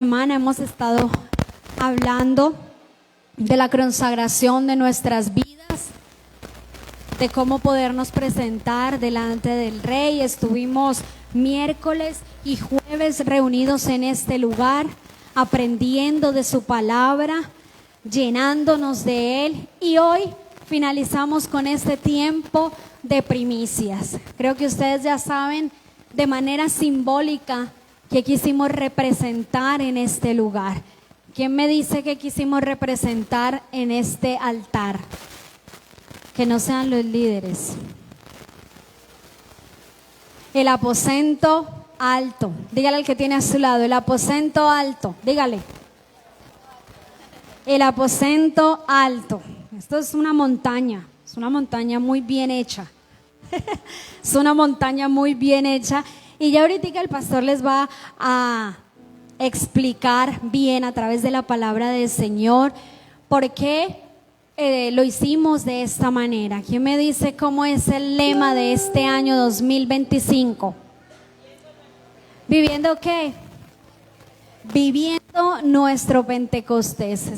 Semana hemos estado hablando de la consagración de nuestras vidas, de cómo podernos presentar delante del Rey. Estuvimos miércoles y jueves reunidos en este lugar, aprendiendo de su palabra, llenándonos de Él, y hoy finalizamos con este tiempo de primicias. Creo que ustedes ya saben de manera simbólica que quisimos representar en este lugar. ¿Quién me dice que quisimos representar en este altar? Que no sean los líderes. El aposento alto. Dígale al que tiene a su lado, el aposento alto. Dígale. El aposento alto. Esto es una montaña muy bien hecha. Es una montaña muy bien hecha. Y ya ahorita el pastor les va a explicar bien a través de la palabra del Señor por qué lo hicimos de esta manera. ¿Quién me dice cómo es el lema de este año 2025? ¿Viviendo qué? Viviendo nuestro Pentecostés.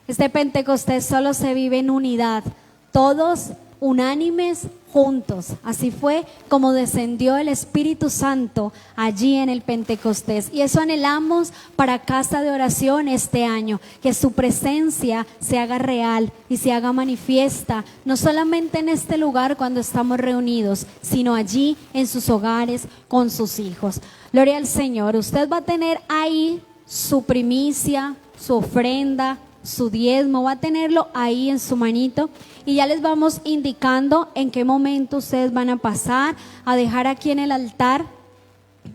Este Pentecostés solo se vive en unidad, todos unánimes, juntos. Así fue como descendió el Espíritu Santo allí en el Pentecostés, y eso anhelamos para Casa de Oración este año, que su presencia se haga real y se haga manifiesta, no solamente en este lugar cuando estamos reunidos, sino allí en sus hogares con sus hijos. Gloria al Señor. Usted va a tener ahí su primicia, su ofrenda, su diezmo, va a tenerlo ahí en su manito, y ya les vamos indicando en qué momento ustedes van a pasar a dejar aquí en el altar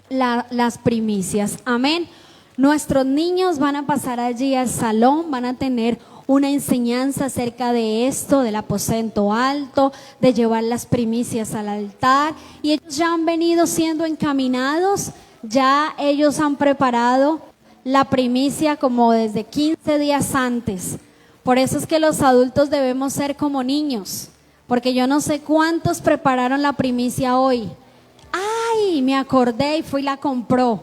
las primicias. Amén. Nuestros niños van a pasar allí al salón, van a tener una enseñanza acerca de esto, del aposento alto, de llevar las primicias al altar, y ellos ya han venido siendo encaminados, ya ellos han preparado la primicia como desde 15 días antes. Por eso es que los adultos debemos ser como niños, porque yo no sé cuántos prepararon la primicia hoy. ¡Ay! Me acordé y fui y la compró.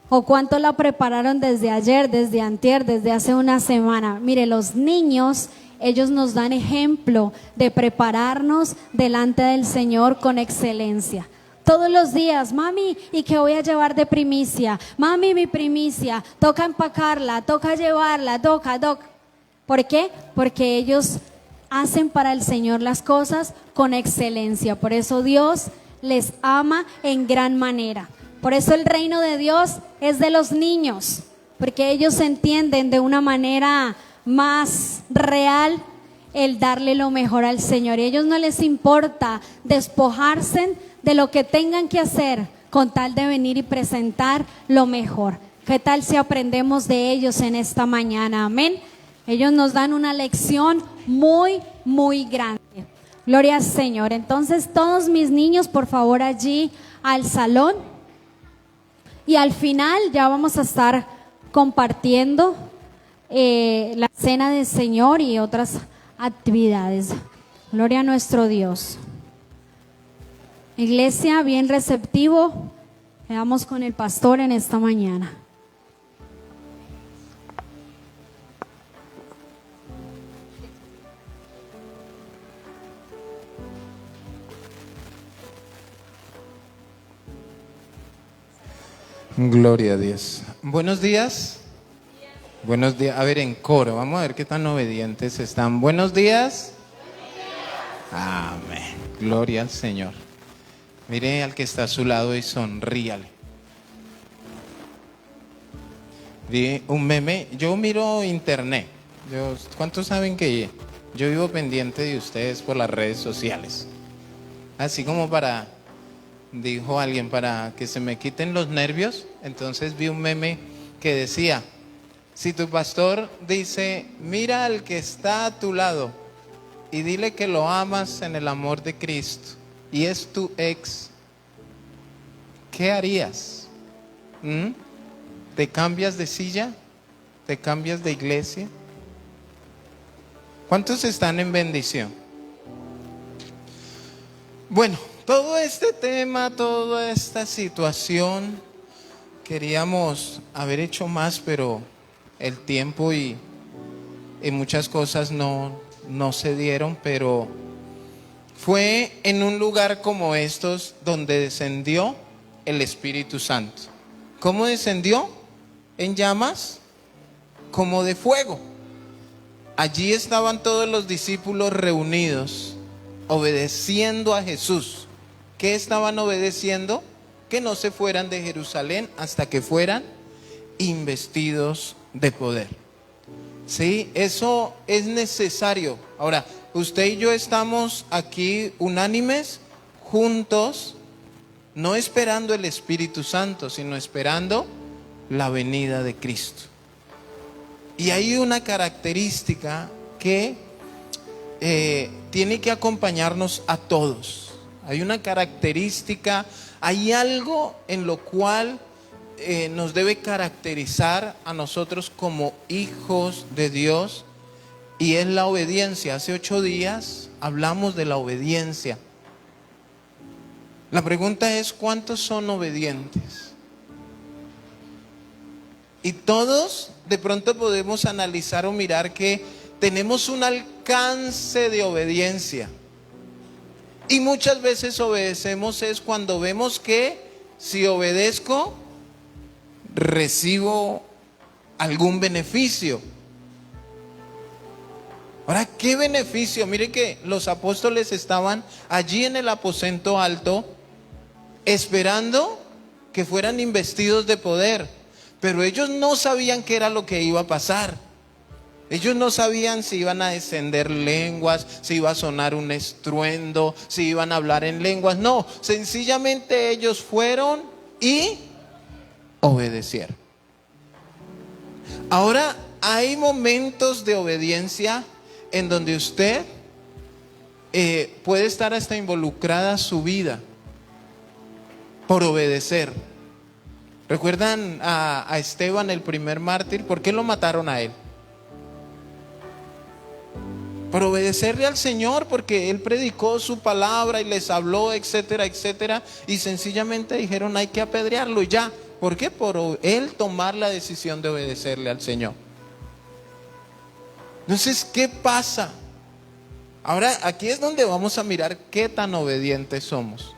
O cuántos la prepararon desde ayer, desde antier, desde hace una semana. Mire, los niños, ellos nos dan ejemplo de prepararnos delante del Señor con excelencia. Todos los días, mami, ¿y qué voy a llevar de primicia? Mami, mi primicia, toca empacarla, toca llevarla, toca. ¿Por qué? Porque ellos hacen para el Señor las cosas con excelencia. Por eso Dios les ama en gran manera. Por eso el reino de Dios es de los niños, porque ellos entienden de una manera más real el darle lo mejor al Señor. Y a ellos no les importa despojarse de lo que tengan que hacer con tal de venir y presentar lo mejor. ¿Qué tal si aprendemos de ellos en esta mañana? Amén. Ellos nos dan una lección muy, muy grande. Gloria al Señor. Entonces, todos mis niños, por favor, allí al salón. Y al final ya vamos a estar compartiendo la cena del Señor y otras actividades. Gloria a nuestro Dios. Iglesia, bien receptivo. Veamos con el pastor en esta mañana. Gloria a Dios. Buenos días. Buenos días. A ver, en coro, vamos a ver qué tan obedientes están. Buenos días. Amén. Gloria al Señor. Mire al que está a su lado y sonríale. Vi un meme. Yo miro internet. ¿Cuántos saben que yo vivo pendiente de ustedes por las redes sociales? Así como dijo alguien, para que se me quiten los nervios. Entonces vi un meme que decía: si tu pastor dice, mira al que está a tu lado y dile que lo amas en el amor de Cristo, y es tu ex, ¿qué harías? ¿Te cambias de silla? ¿Te cambias de iglesia? ¿Cuántos están en bendición? Bueno, todo este tema, toda esta situación queríamos haber hecho más, pero el tiempo y muchas cosas no se dieron, pero fue en un lugar como estos donde descendió el Espíritu Santo. ¿Cómo descendió? En llamas como de fuego. Allí estaban todos los discípulos reunidos, obedeciendo a Jesús. ¿Qué estaban obedeciendo? Que no se fueran de Jerusalén hasta que fueran investidos de poder. Sí, eso es necesario. Ahora, usted y yo estamos aquí unánimes, juntos, no esperando el Espíritu Santo, sino esperando la venida de Cristo. Y hay una característica que tiene que acompañarnos a todos. Hay una característica, hay algo en lo cual nos debe caracterizar a nosotros como hijos de Dios, y es la obediencia. Hace 8 días hablamos de la obediencia. La pregunta es, ¿cuántos son obedientes? Y todos de pronto podemos analizar o mirar que tenemos un alcance de obediencia. Y muchas veces obedecemos es cuando vemos que si obedezco, recibo algún beneficio. Ahora, ¿qué beneficio? Mire que los apóstoles estaban allí en el aposento alto esperando que fueran investidos de poder, pero ellos no sabían qué era lo que iba a pasar. Ellos no sabían si iban a descender lenguas, si iba a sonar un estruendo, si iban a hablar en lenguas. No, sencillamente ellos fueron y obedecieron. Ahora, hay momentos de obediencia en donde usted puede estar hasta involucrada su vida por obedecer. ¿Recuerdan a Esteban, el primer mártir? ¿Por qué lo mataron a él? Por obedecerle al Señor, porque él predicó su palabra y les habló, etcétera, etcétera, y sencillamente dijeron hay que apedrearlo y ya. ¿Por qué? Por él tomar la decisión de obedecerle al Señor. Entonces, ¿qué pasa? Ahora, aquí es donde vamos a mirar qué tan obedientes somos.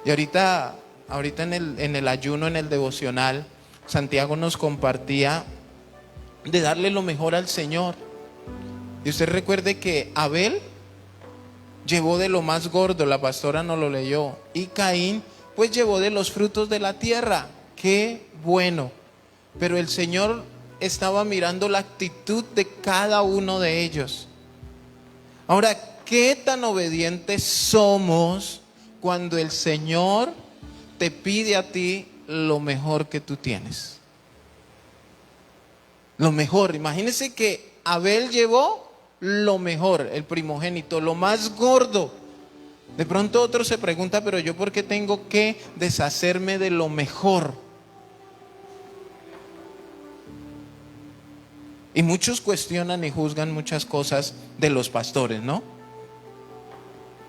Y ahorita en el ayuno, en el devocional, Santiago nos compartía de darle lo mejor al Señor. Y usted recuerde que Abel llevó de lo más gordo, la pastora no lo leyó, y Caín pues llevó de los frutos de la tierra. Qué bueno. Pero el Señor estaba mirando la actitud de cada uno de ellos. Ahora, ¿qué tan obedientes somos cuando el Señor te pide a ti lo mejor que tú tienes? Lo mejor. Imagínense que Abel llevó lo mejor, el primogénito, lo más gordo. De pronto otro se pregunta, pero yo ¿por qué tengo que deshacerme de lo mejor? Y muchos cuestionan y juzgan muchas cosas de los pastores, ¿no?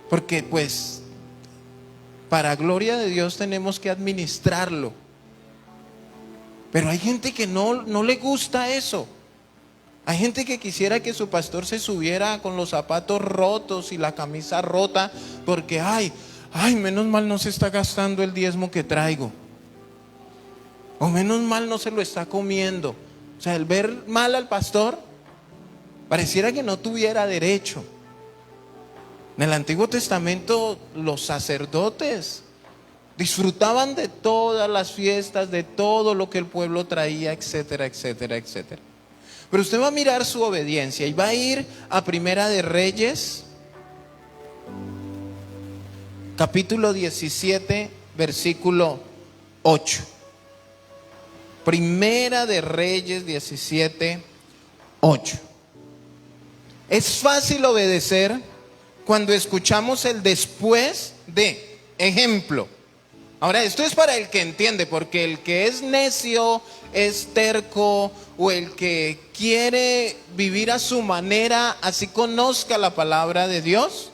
Porque pues para gloria de Dios tenemos que administrarlo. Pero hay gente que no le gusta eso. Hay gente que quisiera que su pastor se subiera con los zapatos rotos y la camisa rota porque ay, menos mal no se está gastando el diezmo que traigo. O menos mal no se lo está comiendo. O sea, el ver mal al pastor pareciera que no tuviera derecho. En el Antiguo Testamento los sacerdotes disfrutaban de todas las fiestas, de todo lo que el pueblo traía, etcétera, etcétera, etcétera. Pero usted va a mirar su obediencia y va a ir a Primera de Reyes, capítulo 17, versículo 8. Primera de Reyes 17, 8. Es fácil obedecer cuando escuchamos el después de. Ejemplo. Ahora, esto es para el que entiende, porque el que es necio, es terco, o el que quiere vivir a su manera, así conozca la palabra de Dios.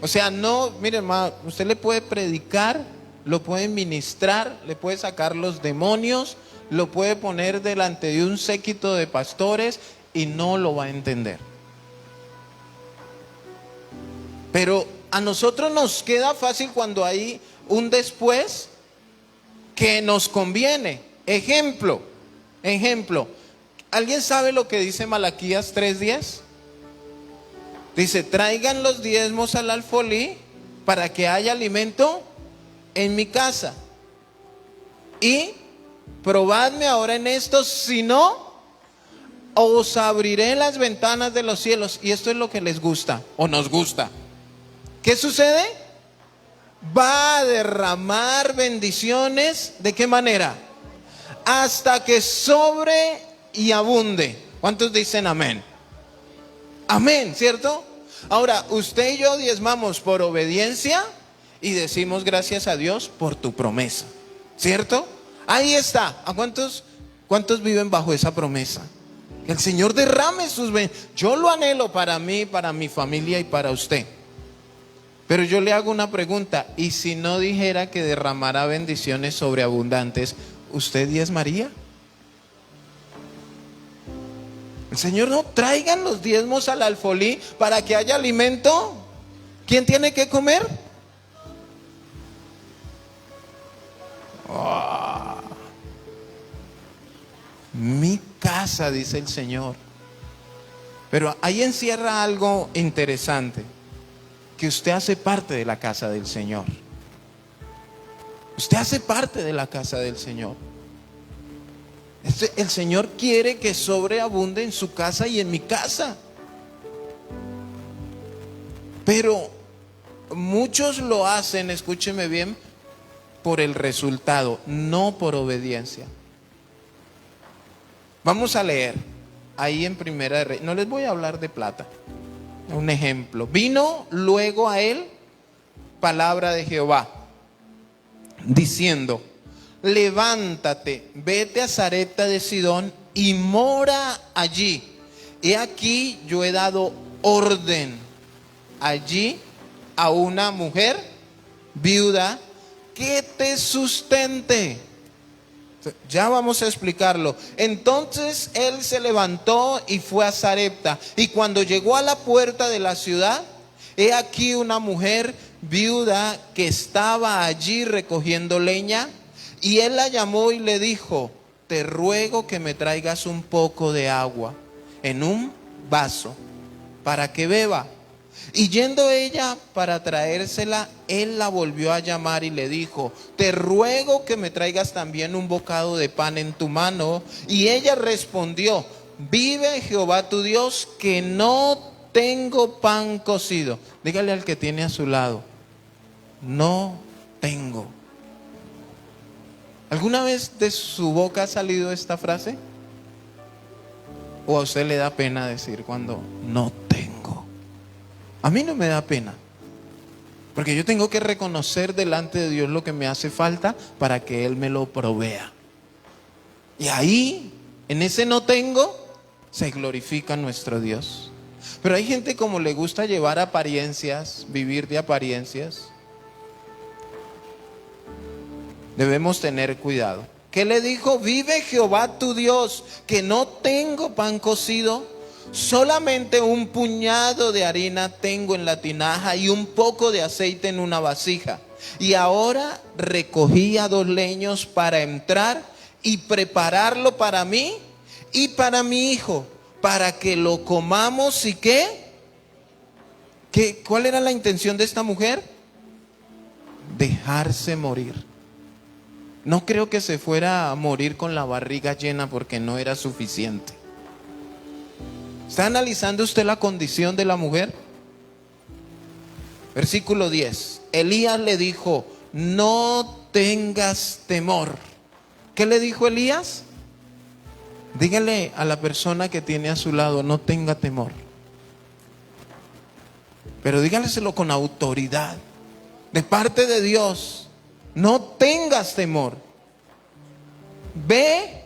O sea, no, mire hermano, usted le puede predicar lo puede ministrar, le puede sacar los demonios, lo puede poner delante de un séquito de pastores y no lo va a entender. Pero a nosotros nos queda fácil cuando hay un después que nos conviene. Ejemplo. ¿Alguien sabe lo que dice Malaquías 3:10? Dice: traigan los diezmos al alfolí para que haya alimento en mi casa. Y probadme ahora en esto, si no, os abriré las ventanas de los cielos. Y esto es lo que les gusta o nos gusta. ¿Qué sucede? Va a derramar bendiciones. ¿De qué manera? Hasta que sobre y abunde. ¿Cuántos dicen amén? Amén, ¿cierto? Ahora, usted y yo diezmamos por obediencia y decimos gracias a Dios por tu promesa, ¿cierto? Ahí está. ¿A cuántos viven bajo esa promesa? Que el Señor derrame sus bendiciones. Yo lo anhelo para mí, para mi familia y para usted. Pero yo le hago una pregunta: ¿y si no dijera que derramará bendiciones sobreabundantes, usted diezmaría? El Señor no: traigan los diezmos al alfolí para que haya alimento. ¿Quién tiene que comer? Mi casa, dice el Señor. Pero ahí encierra algo interesante: que usted hace parte de la casa del Señor. Usted hace parte de la casa del Señor. El Señor quiere que sobreabunde en su casa y en mi casa. Pero muchos lo hacen, escúcheme bien, por el resultado, no por obediencia. Vamos a leer ahí en Primera de Reyes. No les voy a hablar de plata. Un ejemplo: vino luego a él palabra de Jehová, diciendo: levántate, vete a Sarepta de Sidón y mora allí. He aquí yo he dado orden allí a una mujer viuda que te sustente. Ya vamos a explicarlo. Entonces él se levantó y fue a Sarepta. Y cuando llegó a la puerta de la ciudad, he aquí una mujer viuda que estaba allí recogiendo leña. Y él la llamó y le dijo: te ruego que me traigas un poco de agua en un vaso para que beba. Y yendo ella para traérsela, él la volvió a llamar y le dijo: te ruego que me traigas también un bocado de pan en tu mano. Y ella respondió: vive Jehová tu Dios, que no tengo pan cocido. Dígale al que tiene a su lado: no tengo. ¿Alguna vez de su boca ha salido esta frase? ¿O a usted le da pena decir cuando no tengo? A mí no me da pena, porque yo tengo que reconocer delante de Dios lo que me hace falta para que Él me lo provea. Y ahí, en ese no tengo, se glorifica nuestro Dios. Pero hay gente como le gusta llevar apariencias, vivir de apariencias. Debemos tener cuidado. ¿Qué le dijo? Vive Jehová tu Dios, que no tengo pan cocido, solamente un puñado de harina tengo en la tinaja y un poco de aceite en una vasija. Y ahora recogía 2 leños para entrar y prepararlo para mí y para mi hijo, para que lo comamos. ¿Y qué? ¿Cuál era la intención de esta mujer? Dejarse morir. No creo que se fuera a morir con la barriga llena porque no era suficiente. ¿Está analizando usted la condición de la mujer? Versículo 10. Elías le dijo: no tengas temor. ¿Qué le dijo Elías? Dígale a la persona que tiene a su lado: no tenga temor. Pero dígaleselo con autoridad, de parte de Dios. No tengas temor. Ve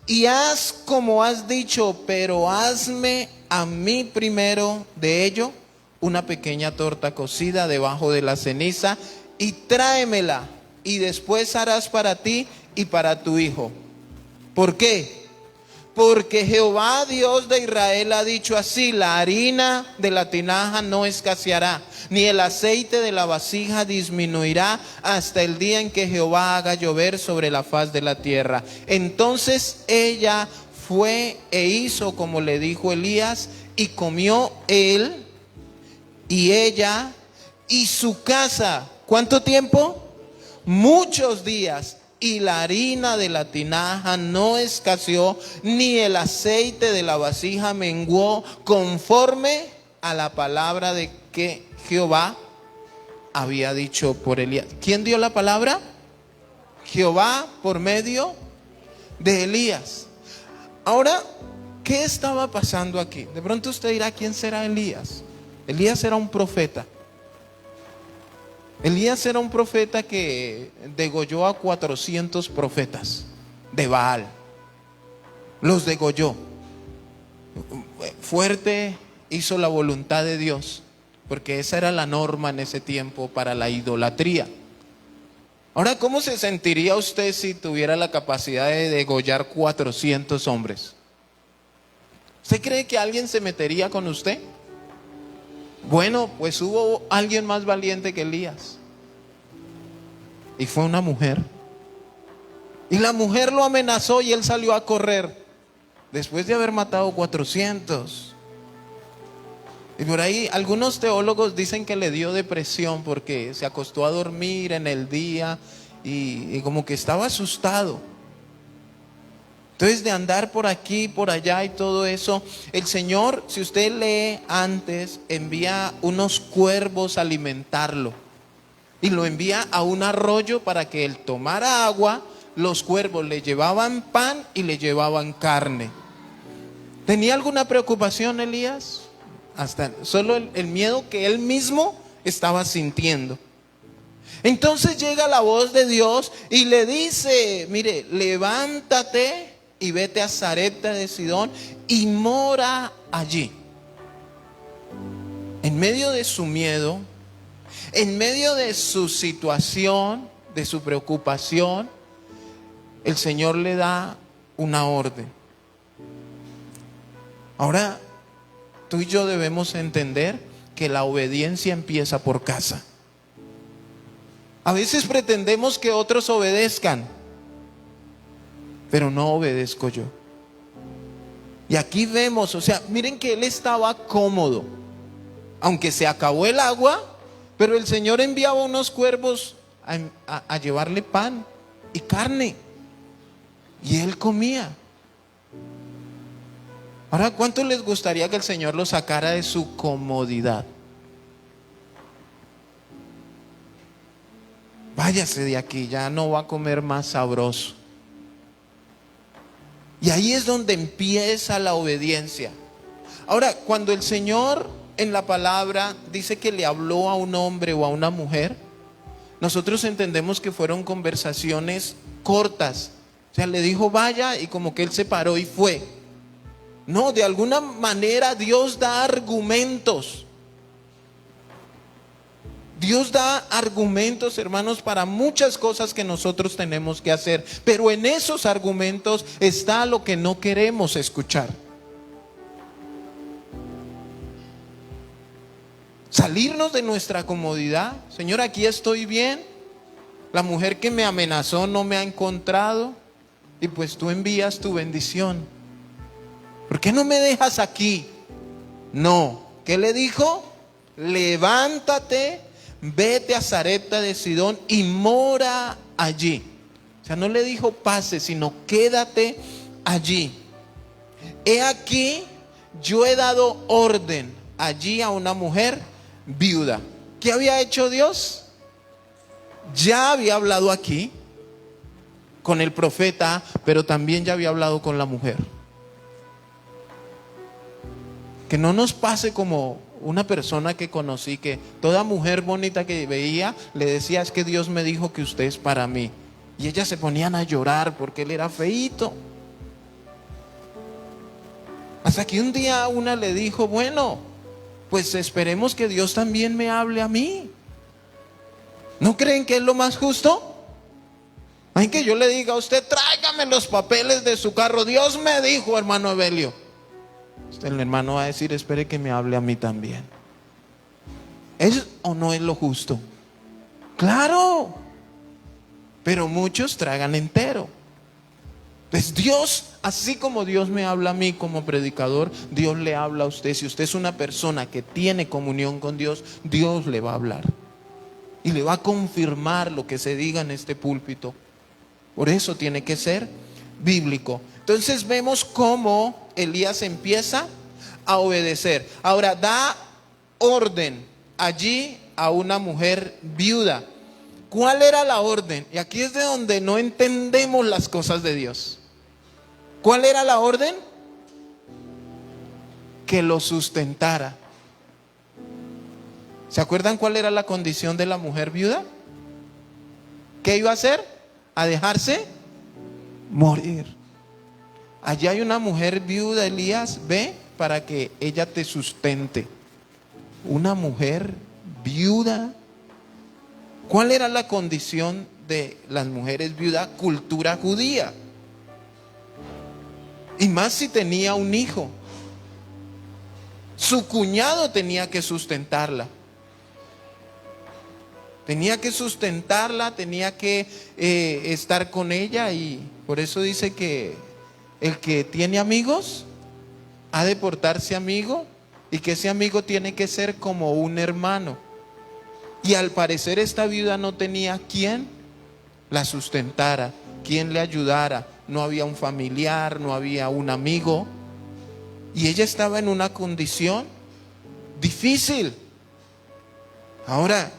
y haz como has dicho, pero hazme a mí primero de ello una pequeña torta cocida debajo de la ceniza y tráemela. y después harás para ti y para tu hijo. ¿Por qué? Porque Jehová Dios de Israel ha dicho así: la harina de la tinaja no escaseará, ni el aceite de la vasija disminuirá hasta el día en que Jehová haga llover sobre la faz de la tierra. Entonces ella fue e hizo como le dijo Elías, y comió él y ella y su casa. ¿Cuánto tiempo? Muchos días. Y la harina de la tinaja no escaseó, ni el aceite de la vasija menguó, conforme a la palabra de que Jehová había dicho por Elías. ¿Quién dio la palabra? Jehová por medio de Elías. Ahora, ¿qué estaba pasando aquí? De pronto usted dirá: ¿quién será Elías? Elías era un profeta. Elías era un profeta que degolló a 400 profetas de Baal. Los degolló. Fuerte hizo la voluntad de Dios, porque esa era la norma en ese tiempo para la idolatría. Ahora, ¿cómo se sentiría usted si tuviera la capacidad de degollar 400 hombres? ¿Usted cree que alguien se metería con usted? Bueno, pues hubo alguien más valiente que Elías, y fue una mujer. Y la mujer lo amenazó y él salió a correr después de haber matado 400. Y por ahí algunos teólogos dicen que le dio depresión porque se acostó a dormir en el día y como que estaba asustado. Entonces, de andar por aquí, por allá y todo eso, el Señor, si usted lee antes, envía unos cuervos a alimentarlo. Y lo envía a un arroyo para que él tomara agua. Los cuervos le llevaban pan y le llevaban carne. ¿Tenía alguna preocupación Elías? Hasta solo el miedo que él mismo estaba sintiendo. Entonces llega la voz de Dios y le dice: mire, levántate y vete a Sarepta de Sidón y mora allí. En medio de su miedo, en medio de su situación, de su preocupación, el Señor le da una orden. Ahora, tú y yo debemos entender que la obediencia empieza por casa. A veces pretendemos que otros obedezcan, pero no obedezco yo. Y aquí vemos, miren que él estaba cómodo, aunque se acabó el agua, pero el Señor enviaba unos cuervos a llevarle pan y carne, y él comía. Ahora, ¿cuánto les gustaría que el Señor lo sacara de su comodidad? Váyase de aquí, ya no va a comer más sabroso. Y ahí es donde empieza la obediencia. Ahora, cuando el Señor en la palabra dice que le habló a un hombre o a una mujer, nosotros entendemos que fueron conversaciones cortas. Le dijo vaya, y como que él se paró y fue. No, de alguna manera Dios da argumentos. Dios da argumentos, hermanos, para muchas cosas que nosotros tenemos que hacer. Pero en esos argumentos está lo que no queremos escuchar. Salirnos de nuestra comodidad. Señor, aquí estoy bien. La mujer que me amenazó no me ha encontrado. Y pues tú envías tu bendición. ¿Por qué no me dejas aquí? No. ¿Qué le dijo? Levántate, vete a Sarepta de Sidón y mora allí. No le dijo pase, sino quédate allí. He aquí, yo he dado orden allí a una mujer viuda. ¿Qué había hecho Dios? Ya había hablado aquí con el profeta, pero también ya había hablado con la mujer. Que no nos pase como una persona que conocí, que toda mujer bonita que veía le decía: es que Dios me dijo que usted es para mí. Y ellas se ponían a llorar porque él era feíto. Hasta que un día una le dijo: bueno, pues esperemos que Dios también me hable a mí. ¿No creen que es lo más justo? Hay que yo le diga a usted, tráigame los papeles de su carro. Dios me dijo, hermano Evelio. El hermano va a decir, espere que me hable a mí también. ¿Es o no es lo justo? Claro. Pero muchos tragan entero. Pues Dios, así como Dios me habla a mí como predicador, Dios le habla a usted. Si usted es una persona que tiene comunión con Dios, Dios le va a hablar. Y le va a confirmar lo que se diga en este púlpito. Por eso tiene que ser bíblico. Entonces vemos cómo Elías empieza a obedecer. Ahora da orden allí a una mujer viuda. ¿Cuál era la orden? Y aquí es de donde no entendemos las cosas de Dios. ¿Cuál era la orden? Que lo sustentara. ¿Se acuerdan cuál era la condición de la mujer viuda? ¿Qué iba a hacer? A dejarse morir. Allí hay una mujer viuda, Elías, ve, para que ella te sustente. Una mujer viuda. ¿Cuál era la condición de las mujeres viudas? Cultura judía. Y más si tenía un hijo. Su cuñado tenía que sustentarla. Tenía que sustentarla, tenía que estar con ella. Y por eso dice que el que tiene amigos ha de portarse amigo. Y que ese amigo tiene que ser como un hermano. Y al parecer esta viuda no tenía quien la sustentara, quien le ayudara. No había un familiar, no había un amigo. Y ella estaba en una condición difícil. Ahora,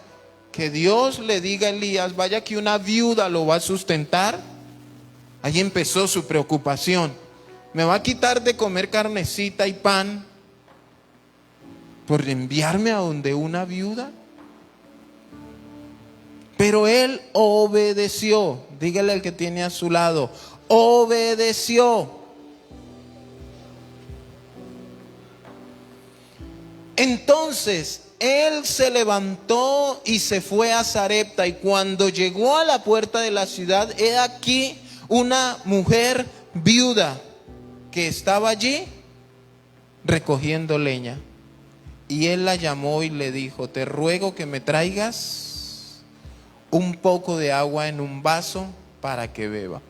que Dios le diga a Elías, vaya que una viuda lo va a sustentar. Ahí empezó su preocupación. ¿Me va a quitar de comer carnecita y pan por enviarme a donde una viuda? Pero él obedeció. Dígale al que tiene a su lado, obedeció. Entonces él se levantó y se fue a Sarepta. Y cuando llegó a la puerta de la ciudad, he aquí una mujer viuda que estaba allí recogiendo leña. Y él la llamó y le dijo, te ruego que me traigas un poco de agua en un vaso para que beba.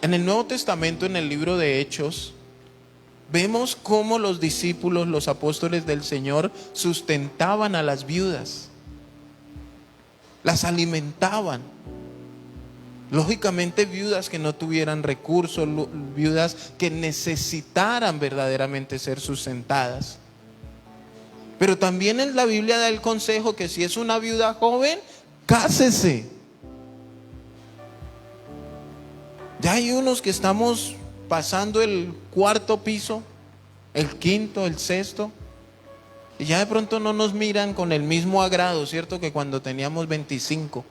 En el Nuevo Testamento, en el libro de Hechos, vemos cómo los discípulos, los apóstoles del Señor, sustentaban a las viudas, las alimentaban. Lógicamente viudas que no tuvieran recursos, viudas que necesitaran verdaderamente ser sustentadas. Pero también en la Biblia da el consejo que si es una viuda joven, cásese. Ya hay unos que estamos pasando el cuarto piso, el quinto, el sexto, y ya de pronto no nos miran con el mismo agrado, ¿cierto? Que cuando teníamos 25.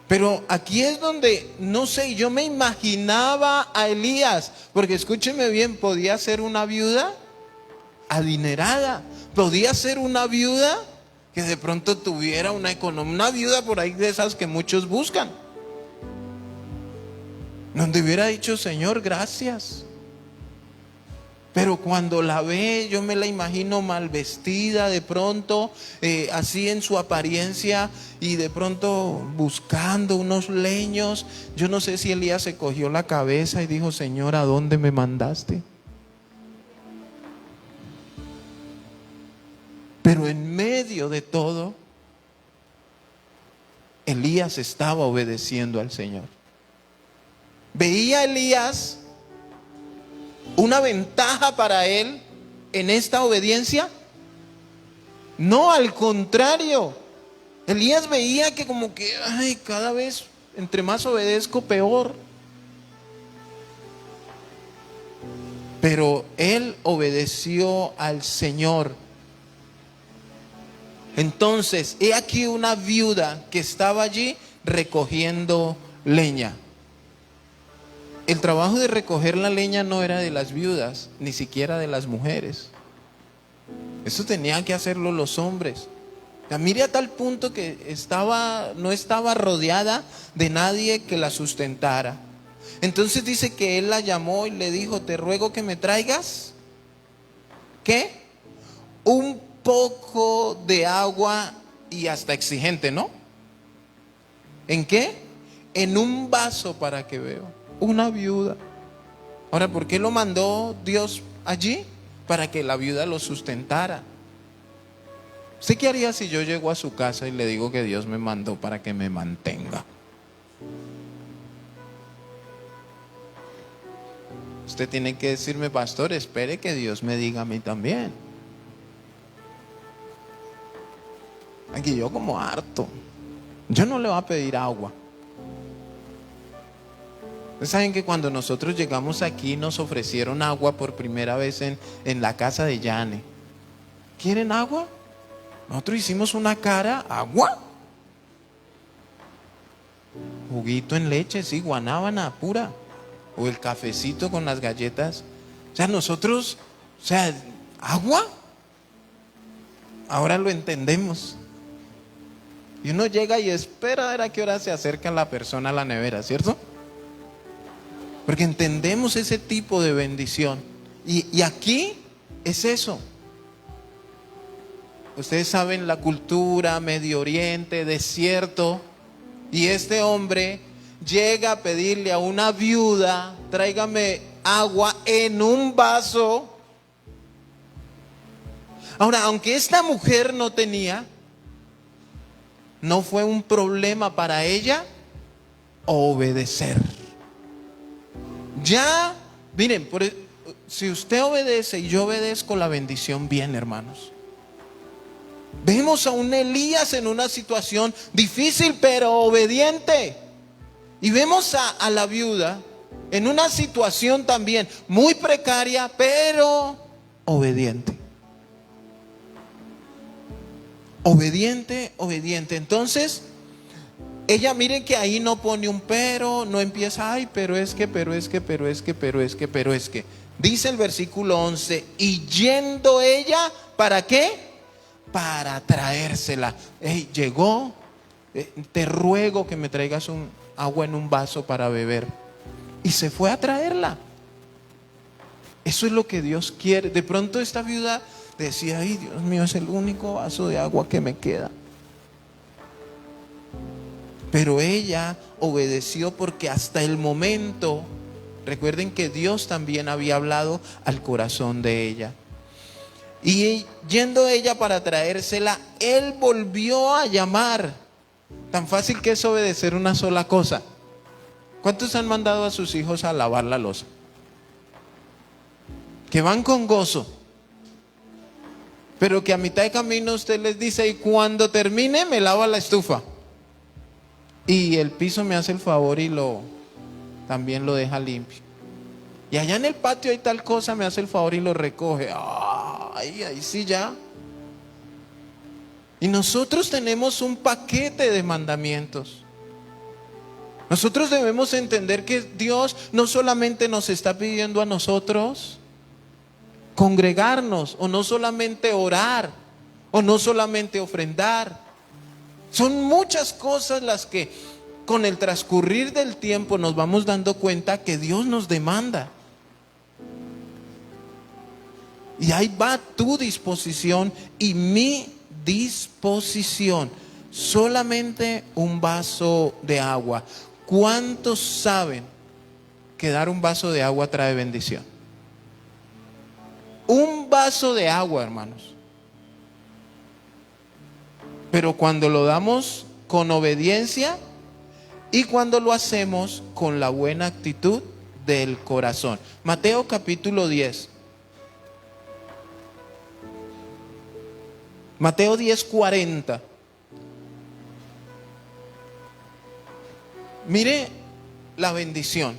Pero aquí es donde, no sé, yo me imaginaba a Elías, porque escúcheme bien, podía ser una viuda adinerada, podía ser una viuda que de pronto tuviera una economía, una viuda por ahí de esas que muchos buscan, donde hubiera dicho, Señor, gracias. Pero cuando la ve, yo me la imagino mal vestida de pronto, así en su apariencia, y de pronto buscando unos leños. Yo no sé si Elías se cogió la cabeza y dijo, Señor, ¿a dónde me mandaste? Pero en medio de todo, Elías estaba obedeciendo al Señor. ¿Veía Elías una ventaja para él en esta obediencia? No, al contrario. Elías veía que como que, ay, cada vez entre más obedezco, peor. Pero él obedeció al Señor. Entonces, he aquí una viuda que estaba allí recogiendo leña. El trabajo de recoger la leña no era de las viudas, ni siquiera de las mujeres. Eso tenían que hacerlo los hombres. sea, mire a tal punto que no estaba rodeada de nadie que la sustentara. Entonces dice que él la llamó y le dijo: te ruego que me traigas, ¿qué? Un poco de agua, y hasta exigente, ¿no? ¿En qué? En un vaso para que beba. Una viuda. Ahora, ¿por qué lo mandó Dios allí? Para que la viuda lo sustentara. ¿Usted qué haría si yo llego a su casa y le digo que Dios me mandó para que me mantenga? Usted tiene que decirme: pastor, espere que Dios me diga a mí también. Aquí yo como harto. Yo no le voy a pedir agua. Ustedes saben que cuando nosotros llegamos aquí nos ofrecieron agua por primera vez en la casa de Yane. ¿Quieren agua? Nosotros hicimos una cara: ¿agua? Juguito en leche, sí, guanábana pura. O el cafecito con las galletas. O sea, nosotros, ¿agua? Ahora lo entendemos. Y uno llega y espera a ver a qué hora se acerca la persona a la nevera, ¿cierto? Porque entendemos ese tipo de bendición. Y aquí es eso. Ustedes saben la cultura, Medio Oriente, desierto. Y este hombre llega a pedirle a una viuda: tráigame agua en un vaso. Ahora, aunque esta mujer no tenía, no fue un problema para ella obedecer. Ya, miren, si usted obedece y yo obedezco, la bendición viene, hermanos. Vemos a un Elías en una situación difícil, pero obediente. Y vemos a la viuda en una situación también muy precaria, pero obediente. Obediente, obediente. Entonces, ella, miren que ahí no pone un pero, no empieza: ay, pero es que. Dice el versículo 11: y yendo ella, ¿para qué? Para traérsela. Llegó: te ruego que me traigas un agua en un vaso para beber. Y se fue a traerla. Eso es lo que Dios quiere. De pronto esta viuda decía: ay, Dios mío, es el único vaso de agua que me queda. Pero ella obedeció, porque hasta el momento, recuerden que Dios también había hablado al corazón de ella. Y yendo ella para traérsela, él volvió a llamar. Tan fácil que es obedecer una sola cosa. ¿Cuántos han mandado a sus hijos a lavar la loza? Que van con gozo, pero que a mitad de camino usted les dice: y cuando termine me lava la estufa, y el piso me hace el favor y también lo deja limpio, y allá en el patio hay tal cosa, me hace el favor y lo recoge. Ahí sí ya. Y nosotros tenemos un paquete de mandamientos. Nosotros debemos entender que Dios no solamente nos está pidiendo a nosotros congregarnos, o no solamente orar, o no solamente ofrendar. Son muchas cosas las que con el transcurrir del tiempo nos vamos dando cuenta que Dios nos demanda. Y ahí va tu disposición y mi disposición. Solamente un vaso de agua. ¿Cuántos saben que dar un vaso de agua trae bendición? Un vaso de agua, hermanos. Pero cuando lo damos con obediencia y cuando lo hacemos con la buena actitud del corazón. Mateo capítulo 10. Mateo 10:40. Mire la bendición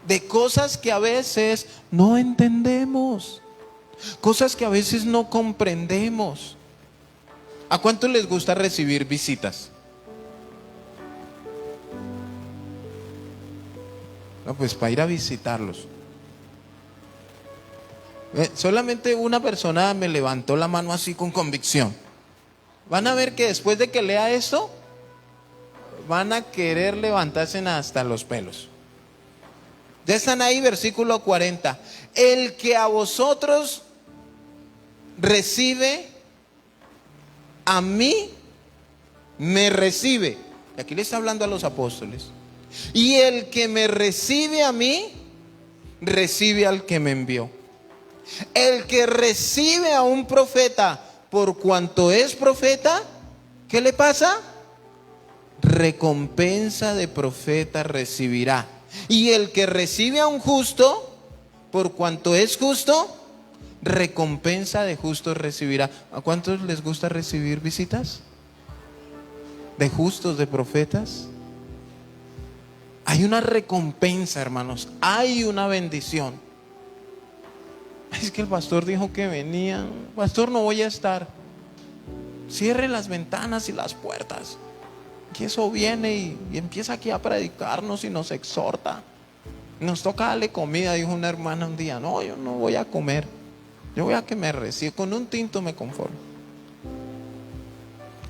de cosas que a veces no entendemos, cosas que a veces no comprendemos. ¿A cuánto les gusta recibir visitas? No, pues para ir a visitarlos. Solamente una persona me levantó la mano así con convicción. van a ver que después de que lea esto, van a querer levantarse hasta los pelos. Ya están ahí, versículo 40. El que a vosotros recibe, a mí me recibe. Aquí le está hablando a los apóstoles. Y el que me recibe a mí, recibe al que me envió. El que recibe a un profeta por cuanto es profeta, ¿qué le pasa? Recompensa de profeta recibirá. Y el que recibe a un justo, por cuanto es justo, recompensa de justos recibirá. ¿A cuántos les gusta recibir visitas? ¿De justos, de profetas? Hay una recompensa, hermanos. Hay una bendición. Es que el pastor dijo que venía. Pastor, no voy a estar. Cierre las ventanas y las puertas, que eso viene y empieza aquí a predicarnos y nos exhorta. Nos toca darle comida, dijo una hermana un día. No, yo no voy a comer, yo voy a que me reciba, con un tinto me conformo.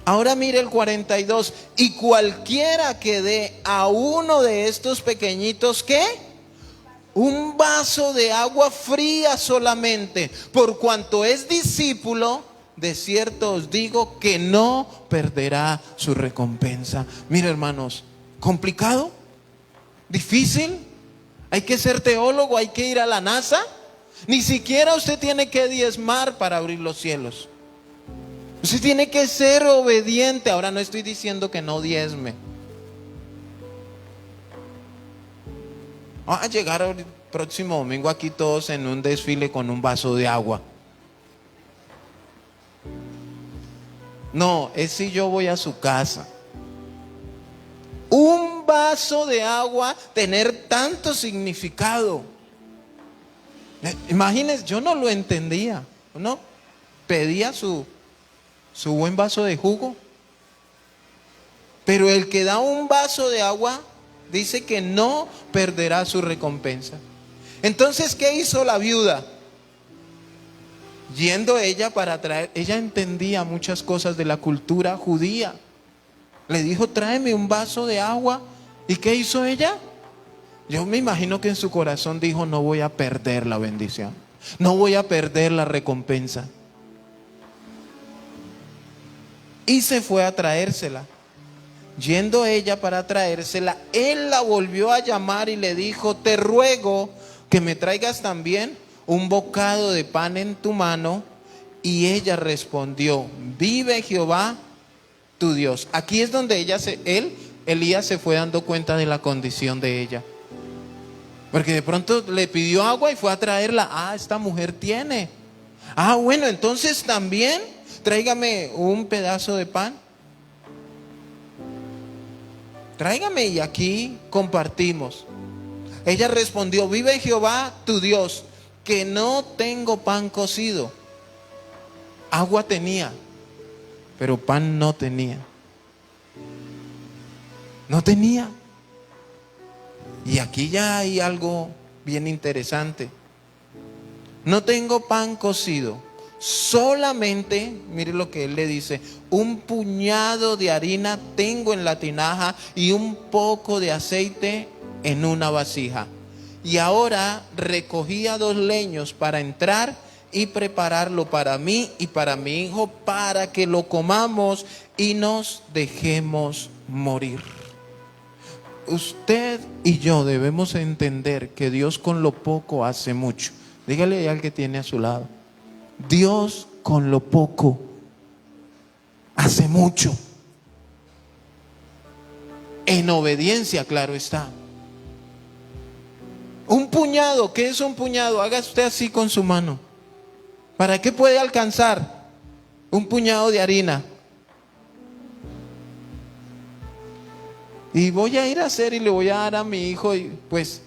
Ahora mire el 42. Y cualquiera que dé a uno de estos pequeñitos, ¿qué? Un vaso de agua fría solamente, por cuanto es discípulo, de cierto os digo que no perderá su recompensa. Mira, hermanos, complicado, difícil. Hay que ser teólogo, hay que ir a la NASA. Ni siquiera usted tiene que diezmar para abrir los cielos. Usted tiene que ser obediente. Ahora no estoy diciendo que no diezme. Vamos a llegar el próximo domingo aquí todos en un desfile con un vaso de agua. No, es si yo voy a su casa. Un vaso de agua tener tanto significado. Imagínense, yo no lo entendía, ¿no? Pedía su buen vaso de jugo. Pero el que da un vaso de agua dice que no perderá su recompensa. Entonces, ¿qué hizo la viuda? Yendo ella para traer, ella entendía muchas cosas de la cultura judía. Le dijo, tráeme un vaso de agua. ¿Y qué hizo ella? Yo me imagino que en su corazón dijo, no voy a perder la bendición, no voy a perder la recompensa. Y se fue a traérsela. Yendo ella para traérsela, él la volvió a llamar y le dijo, te ruego que me traigas también un bocado de pan en tu mano. Y ella respondió, vive Jehová tu Dios. Aquí es donde Elías se fue dando cuenta de la condición de ella. Porque de pronto le pidió agua y fue a traerla. Ah, esta mujer tiene. Ah, bueno, entonces también tráigame un pedazo de pan. Tráigame y aquí compartimos. Ella respondió, vive Jehová tu Dios, que no tengo pan cocido. Agua tenía, pero pan no tenía. No tenía. Y aquí ya hay algo bien interesante. No tengo pan cocido, solamente, mire lo que él le dice, un puñado de harina tengo en la tinaja y un poco de aceite en una vasija. Y ahora recogía 2 leños para entrar y prepararlo para mí y para mi hijo, para que lo comamos y nos dejemos morir. Usted y yo debemos entender que Dios con lo poco hace mucho. Dígale al que tiene a su lado, Dios con lo poco hace mucho. En obediencia, claro está. Un puñado, ¿qué es un puñado? Haga usted así con su mano. ¿Para qué puede alcanzar un puñado de harina? Y voy a ir a hacer y le voy a dar a mi hijo y pues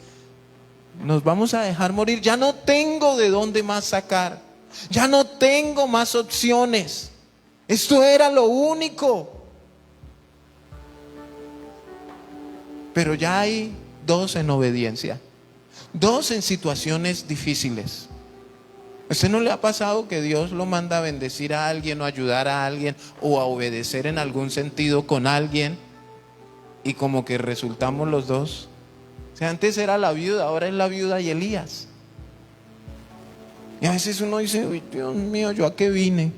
nos vamos a dejar morir. Ya no tengo de dónde más sacar. Ya no tengo más opciones. Esto era lo único. Pero ya hay 2 en obediencia. 2 en situaciones difíciles. ¿A usted no le ha pasado que Dios lo manda a bendecir a alguien o ayudar a alguien o a obedecer en algún sentido con alguien y como que resultamos los dos? O sea, antes era la viuda, ahora es la viuda y Elías. Y a veces uno dice, uy, Dios mío, ¿yo a qué vine?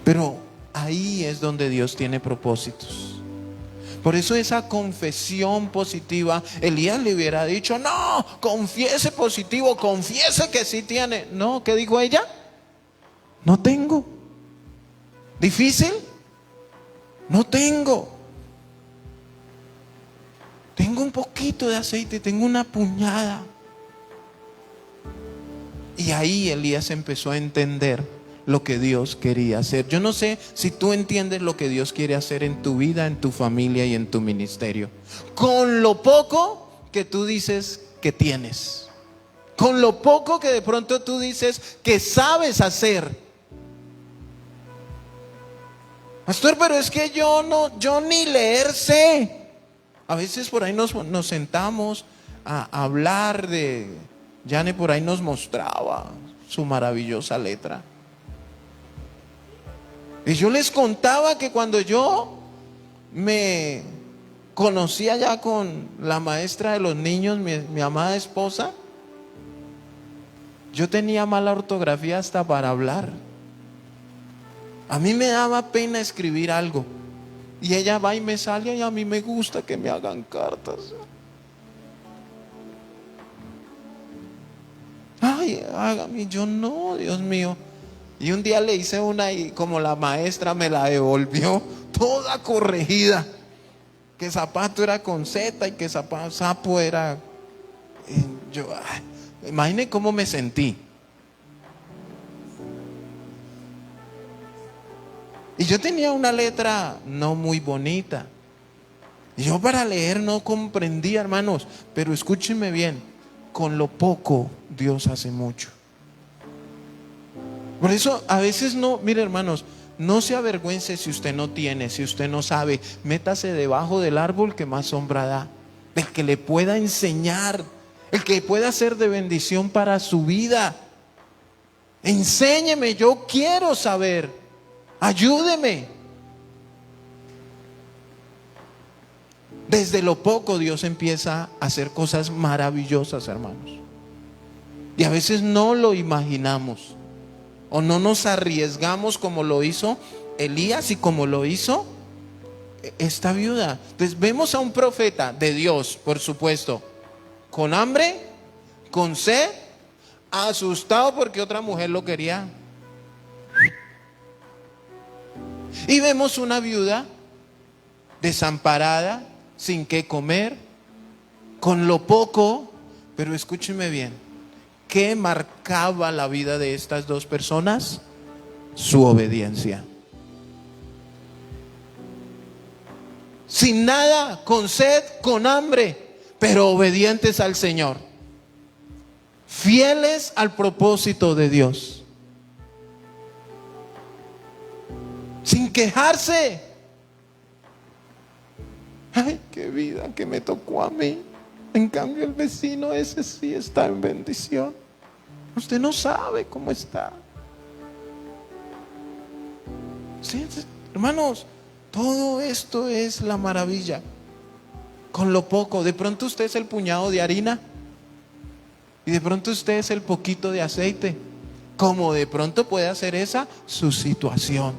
Pero ahí es donde Dios tiene propósitos. Por eso esa confesión positiva, Elías le hubiera dicho, no, confiese positivo, confiese que sí tiene. No, ¿qué dijo ella? No tengo. ¿Difícil? No tengo. Tengo un poquito de aceite, tengo una puñada. Y ahí Elías empezó a entender lo que Dios quería hacer. Yo no sé si tú entiendes lo que Dios quiere hacer en tu vida, en tu familia y en tu ministerio. Con lo poco que tú dices que tienes. Con lo poco que de pronto tú dices que sabes hacer. Pastor, pero es que yo ni leer sé. A veces por ahí nos sentamos a hablar de... Yane por ahí nos mostraba su maravillosa letra. Y yo les contaba que cuando yo me conocía ya con la maestra de los niños, mi amada esposa, yo tenía mala ortografía hasta para hablar. A mí me daba pena escribir algo. Y ella va y me sale, y a mí me gusta que me hagan cartas. Ay, hágame, yo no, Dios mío. Y un día le hice una y como la maestra me la devolvió toda corregida, que zapato era con Z y que sapo era... Imagine cómo me sentí. Y yo tenía una letra no muy bonita. Y yo para leer no comprendía, hermanos. Pero escúchenme bien, con lo poco Dios hace mucho. Por eso a veces no, mire hermanos, no se avergüence si usted no tiene, si usted no sabe. Métase debajo del árbol que más sombra da, el que le pueda enseñar, el que pueda ser de bendición para su vida. Enséñeme, yo quiero saber, ayúdeme. Desde lo poco Dios empieza a hacer cosas maravillosas, hermanos. Y a veces no lo imaginamos. O no nos arriesgamos como lo hizo Elías y como lo hizo esta viuda. Entonces vemos a un profeta de Dios, por supuesto, con hambre, con sed, asustado porque otra mujer lo quería. Y vemos una viuda desamparada, sin qué comer, con lo poco, pero escúcheme bien. ¿Qué marcaba la vida de estas dos personas? Su obediencia. Sin nada, con sed, con hambre, pero obedientes al Señor. Fieles al propósito de Dios. Sin quejarse. Ay, qué vida que me tocó a mí. En cambio el vecino ese sí está en bendición. Usted no sabe cómo está. Sí, hermanos, todo esto es la maravilla. Con lo poco, de pronto usted es el puñado de harina y de pronto usted es el poquito de aceite. Como de pronto puede hacer esa su situación.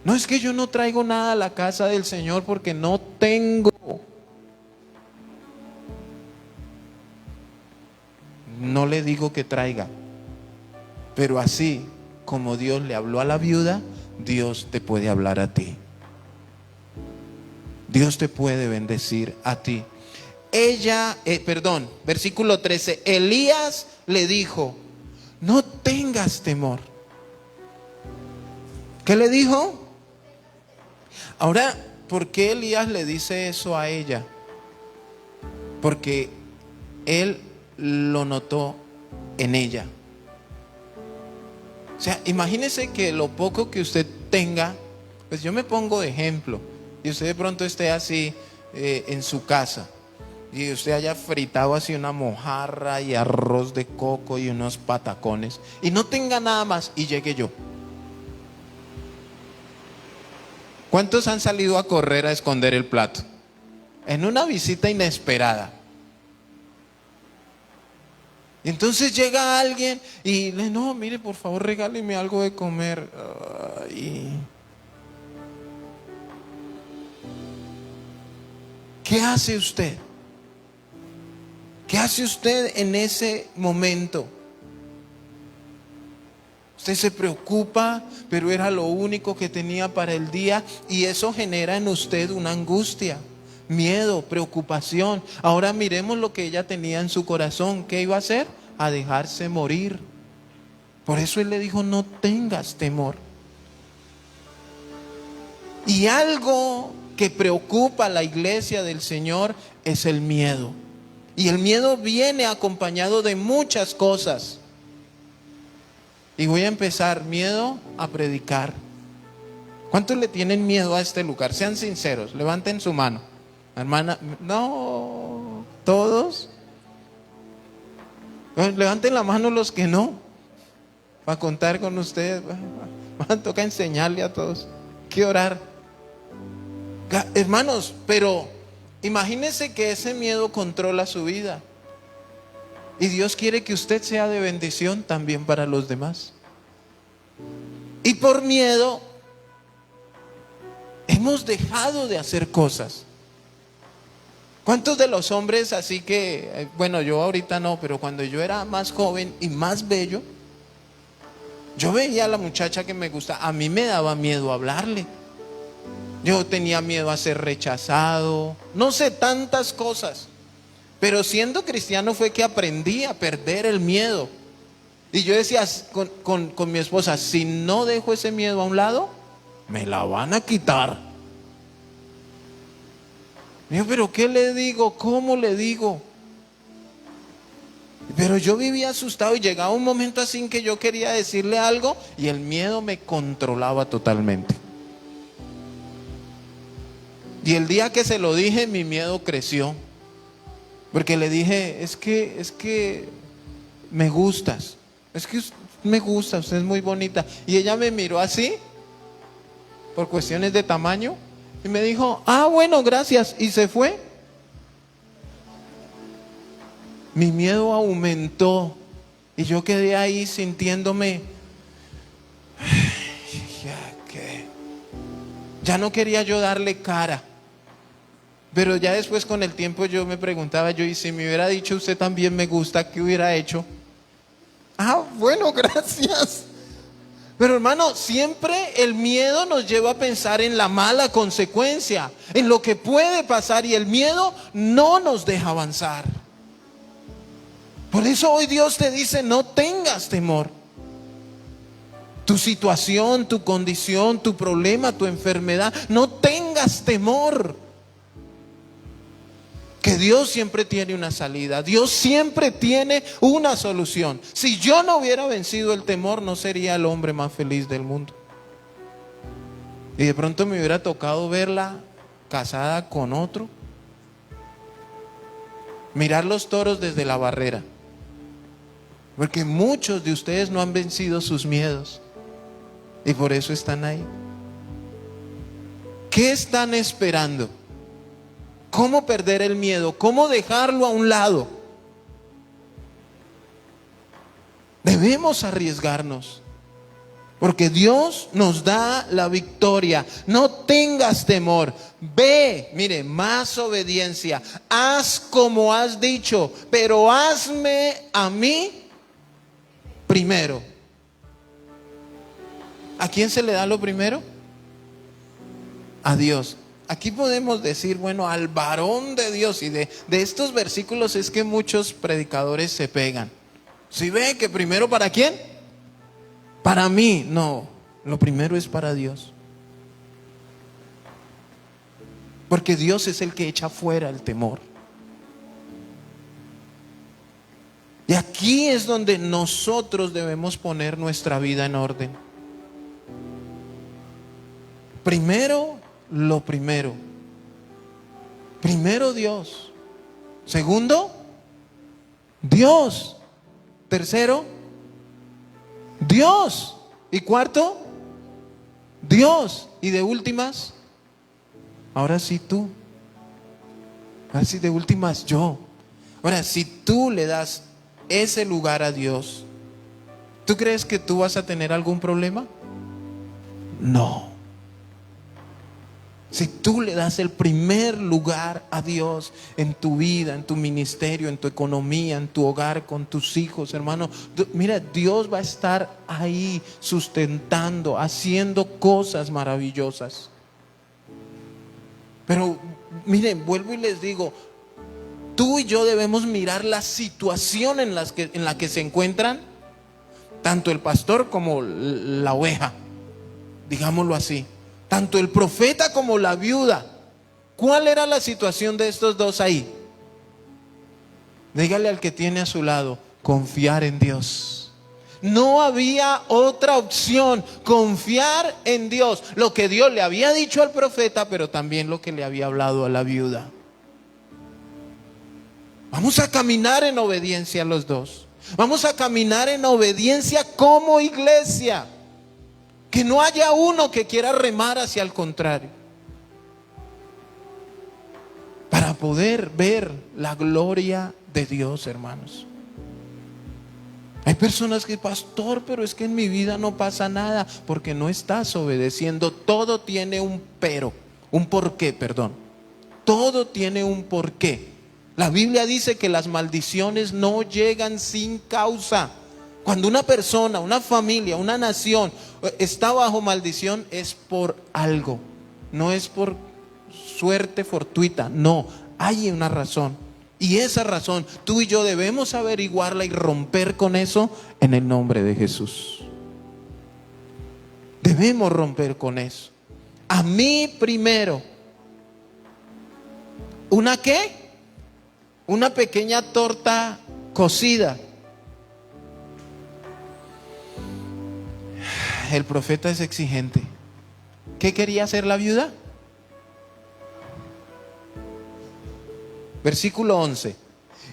No es que yo no traigo nada a la casa del Señor porque no tengo. No le digo que traiga, pero así como Dios le habló a la viuda, Dios te puede hablar a ti. Dios te puede bendecir a ti. Versículo 13. Elías le dijo, no tengas temor. ¿Qué le dijo? Ahora, ¿por qué Elías le dice eso a ella? Porque él lo notó en ella. O sea, imagínese que lo poco que usted tenga, pues yo me pongo de ejemplo, y usted de pronto esté así en su casa, y usted haya fritado así una mojarra y arroz de coco y unos patacones y no tenga nada más y llegue yo. ¿Cuántos han salido a correr a esconder el plato? En una visita inesperada. Y entonces llega alguien y le no, mire, por favor, regáleme algo de comer. Ay. ¿Qué hace usted? ¿Qué hace usted en ese momento? Usted se preocupa, pero era lo único que tenía para el día y eso genera en usted una angustia, miedo, preocupación. Ahora miremos lo que ella tenía en su corazón. ¿Qué iba a hacer? A dejarse morir. Por eso él le dijo, no tengas temor. Y algo que preocupa a la iglesia del Señor es el miedo. Y el miedo viene acompañado de muchas cosas. Y voy a empezar, miedo a predicar. ¿Cuántos le tienen miedo a este lugar? Sean sinceros, levanten su mano. Hermana, no, ¿todos? Levanten la mano los que no, para contar con ustedes. Toca enseñarle a todos que orar. Hermanos, pero imagínense que ese miedo controla su vida. Y Dios quiere que usted sea de bendición también para los demás. Y por miedo hemos dejado de hacer cosas. ¿Cuántos de los hombres así que, bueno, yo ahorita no, pero cuando yo era más joven y más bello, yo veía a la muchacha que me gusta, a mí me daba miedo hablarle. Yo tenía miedo a ser rechazado, no sé, tantas cosas. Pero siendo cristiano fue que aprendí a perder el miedo. Y yo decía con mi esposa, si no dejo ese miedo a un lado, me la van a quitar. Digo, pero ¿qué le digo? ¿Cómo le digo? Pero yo vivía asustado y llegaba un momento así en que yo quería decirle algo y el miedo me controlaba totalmente. Y el día que se lo dije, mi miedo creció. Porque le dije, es que me gustas. Es que me gusta, usted es muy bonita. Y ella me miró así, por cuestiones de tamaño, y me dijo, bueno, gracias. Y se fue. Mi miedo aumentó. Y yo quedé ahí sintiéndome, ya no quería yo darle cara. Pero ya después con el tiempo yo me preguntaba, y si me hubiera dicho usted también me gusta, ¿qué hubiera hecho? Bueno, gracias. Pero hermano, siempre el miedo nos lleva a pensar en la mala consecuencia, en lo que puede pasar, y el miedo no nos deja avanzar. Por eso hoy Dios te dice, no tengas temor. Tu situación, tu condición, tu problema, tu enfermedad, no tengas temor. Que Dios siempre tiene una salida. Dios siempre tiene una solución. Si yo no hubiera vencido el temor, no sería el hombre más feliz del mundo. Y de pronto me hubiera tocado verla casada con otro. Mirar los toros desde la barrera. Porque muchos de ustedes no han vencido sus miedos. Y por eso están ahí. ¿Qué están esperando? ¿Cómo perder el miedo? ¿Cómo dejarlo a un lado? Debemos arriesgarnos, porque Dios nos da la victoria. No tengas temor. Ve, mire, más obediencia. Haz como has dicho, pero hazme a mí primero. ¿A quién se le da lo primero? A Dios. Aquí podemos decir, bueno, al varón de Dios. Y de estos versículos es que muchos predicadores se pegan. ¿Sí ve que primero para quién? Para mí. No, lo primero es para Dios. Porque Dios es el que echa fuera el temor. Y aquí es donde nosotros debemos poner nuestra vida en orden. Primero, lo primero. Primero Dios. Segundo, Dios. Tercero, Dios. Y cuarto, Dios. Y de últimas, ahora sí tú. Ahora sí de últimas yo. Ahora, si tú le das ese lugar a Dios, ¿tú crees que tú vas a tener algún problema? No. Si tú le das el primer lugar a Dios en tu vida, en tu ministerio, en tu economía, en tu hogar, con tus hijos, hermano, mira, Dios va a estar ahí sustentando, haciendo cosas maravillosas. Pero miren, vuelvo y les digo, tú y yo debemos mirar la situación en la que se encuentran tanto el pastor como la oveja, digámoslo así. Tanto el profeta como la viuda. ¿Cuál era la situación de estos dos ahí? Dígale al que tiene a su lado, confiar en Dios. No había otra opción, confiar en Dios. Lo que Dios le había dicho al profeta, pero también lo que le había hablado a la viuda. Vamos a caminar en obediencia los dos. Vamos a caminar en obediencia como iglesia. Que no haya uno que quiera remar hacia el contrario. Para poder ver la gloria de Dios, hermanos. Hay personas que, pastor, pero es que en mi vida no pasa nada, porque no estás obedeciendo. Todo tiene un pero, un porqué, perdón. Todo tiene un porqué. La Biblia dice que las maldiciones no llegan sin causa. Cuando una persona, una familia, una nación está bajo maldición, es por algo. No es por suerte fortuita, no, hay una razón. Y esa razón tú y yo debemos averiguarla y romper con eso en el nombre de Jesús. Debemos romper con eso. A mí primero. ¿Una qué? Una pequeña torta cocida. El profeta es exigente. ¿Qué quería hacer la viuda? Versículo 11.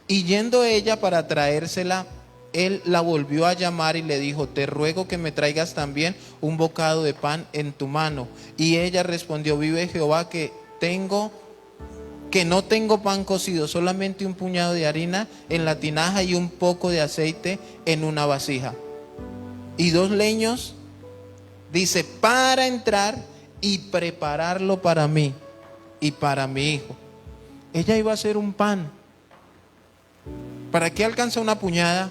Y yendo ella para traérsela, él la volvió a llamar y le dijo: te ruego que me traigas también un bocado de pan en tu mano. Y ella respondió: vive Jehová que no tengo pan cocido, solamente un puñado de harina en la tinaja y un poco de aceite en una vasija. Y 2 leños, dice, para entrar y prepararlo para mí y para mi hijo. Ella iba a hacer un pan. ¿Para qué alcanza una puñada?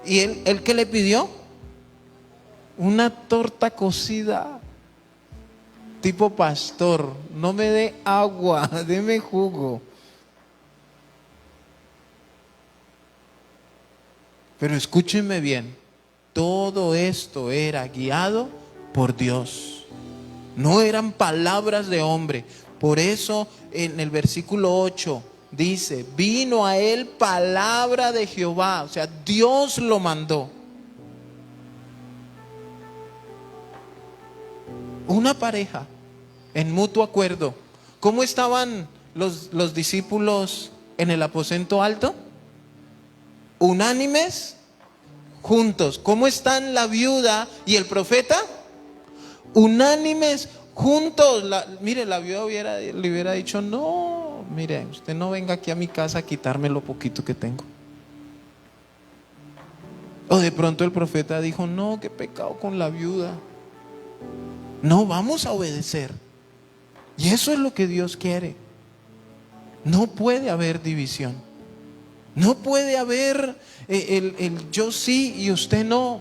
¿Y él qué le pidió? Una torta cocida. Tipo pastor, no me dé agua, deme jugo. Pero escúchenme bien, todo esto era guiado por Dios. No eran palabras de hombre. Por eso en el versículo 8 dice: vino a él palabra de Jehová. O sea, Dios lo mandó. Una pareja en mutuo acuerdo. ¿Cómo estaban los discípulos en el aposento alto? Unánimes, juntos. ¿Cómo están la viuda y el profeta? Unánimes, juntos. Mire, la viuda le hubiera dicho: no, mire, usted no venga aquí a mi casa a quitarme lo poquito que tengo. O de pronto el profeta dijo: no, qué pecado con la viuda. No, vamos a obedecer. Y eso es lo que Dios quiere. No puede haber división. No puede haber el yo sí y usted no.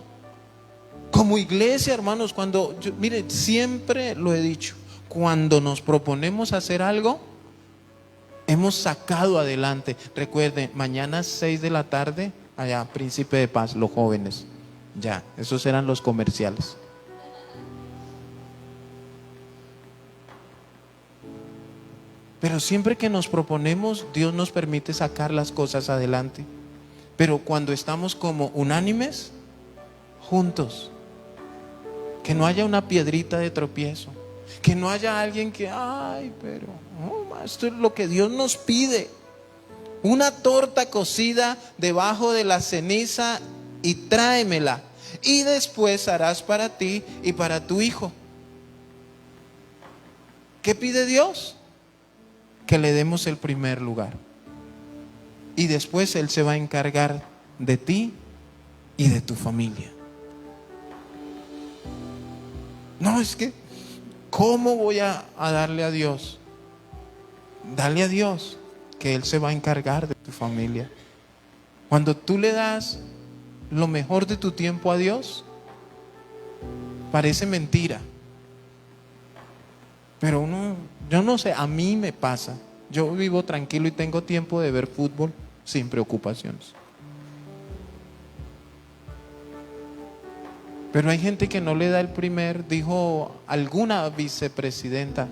Como iglesia, hermanos, mire, siempre lo he dicho, cuando nos proponemos hacer algo, hemos sacado adelante. Recuerden, mañana 6 de la tarde, allá, Príncipe de Paz, los jóvenes. Ya, esos eran los comerciales. Pero siempre que nos proponemos, Dios nos permite sacar las cosas adelante. Pero cuando estamos como unánimes, juntos, que no haya una piedrita de tropiezo, que no haya alguien que, ay, pero esto es lo que Dios nos pide. una torta cocida debajo de la ceniza y tráemela. Y después harás para ti y para tu hijo. ¿Qué pide Dios? Que le demos el primer lugar. Y después Él se va a encargar de ti y de tu familia. No, es que, ¿cómo voy a darle a Dios? Dale a Dios, que Él se va a encargar de tu familia. Cuando tú le das lo mejor de tu tiempo a Dios, parece mentira. Pero yo no sé, a mí me pasa. Yo vivo tranquilo y tengo tiempo de ver fútbol sin preocupaciones. Pero hay gente que no le da el primer, dijo alguna vicepresidenta,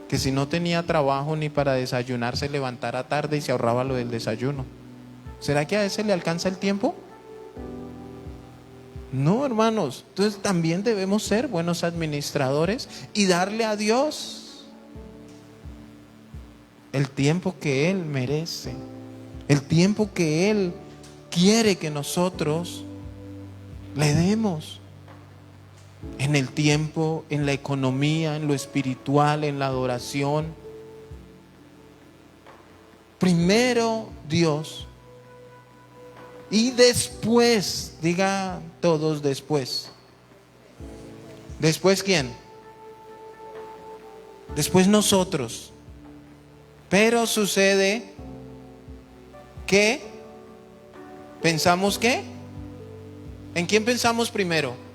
que si no tenía trabajo ni para desayunar se levantara tarde y se ahorraba lo del desayuno. ¿Será que a ese le alcanza el tiempo? No, hermanos. Entonces también debemos ser buenos administradores y darle a Dios el tiempo que Él merece, el tiempo que Él quiere que nosotros le demos. En el tiempo, en la economía, en lo espiritual, en la adoración. Primero Dios. Y después, diga todos después. ¿Después quién? Después nosotros. Pero sucede que pensamos que ¿en quién pensamos primero?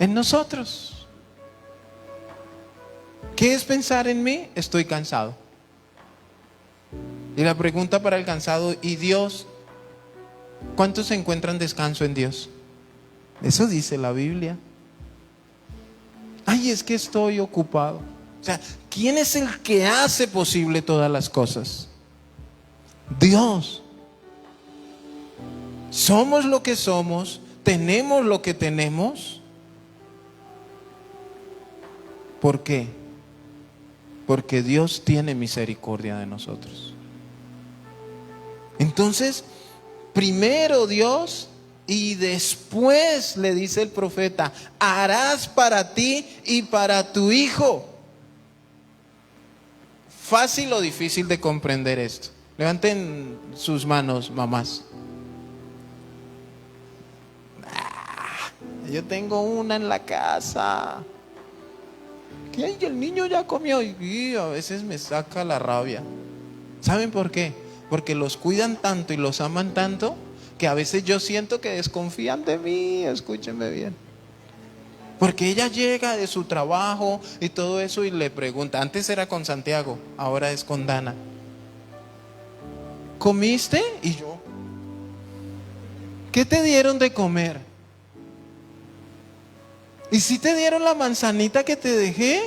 En nosotros. ¿Qué es pensar en mí? Estoy cansado. Y la pregunta para el cansado, ¿y Dios? ¿Cuántos encuentran descanso en Dios? Eso dice la Biblia. Ay, es que estoy ocupado. O sea, ¿quién es el que hace posible todas las cosas? Dios. Somos lo que somos, tenemos lo que tenemos. ¿Por qué? Porque Dios tiene misericordia de nosotros. Entonces, primero Dios y después le dice el profeta, harás para ti y para tu hijo. ¿Fácil o difícil de comprender esto? Levanten sus manos, mamás. Yo tengo una en la casa. ¿Qué? El niño ya comió y a veces me saca la rabia. ¿Saben por qué? Porque los cuidan tanto y los aman tanto que a veces yo siento que desconfían de mí. Escúchenme bien. Porque ella llega de su trabajo y todo eso y le pregunta. Antes era con Santiago, ahora es con Dana. ¿Comiste? Y yo, ¿qué te dieron de comer? ¿Y si te dieron la manzanita que te dejé?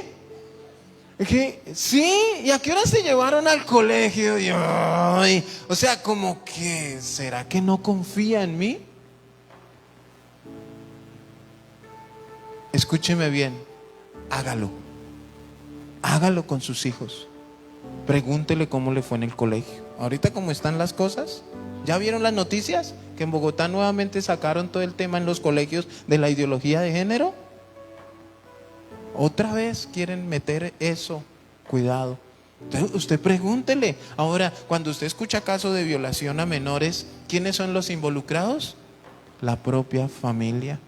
Dije, sí, ¿y a qué hora se llevaron al colegio? Y, ay, o sea, como que, ¿será que no confía en mí? Escúcheme bien, hágalo. Hágalo con sus hijos. Pregúntele cómo le fue en el colegio. Ahorita cómo están las cosas. ¿Ya vieron las noticias? Que en Bogotá nuevamente sacaron todo el tema en los colegios de la ideología de género. Otra vez quieren meter eso. Cuidado. Entonces usted pregúntele. Ahora, cuando usted escucha casos de violación a menores, ¿quiénes son los involucrados? La propia familia.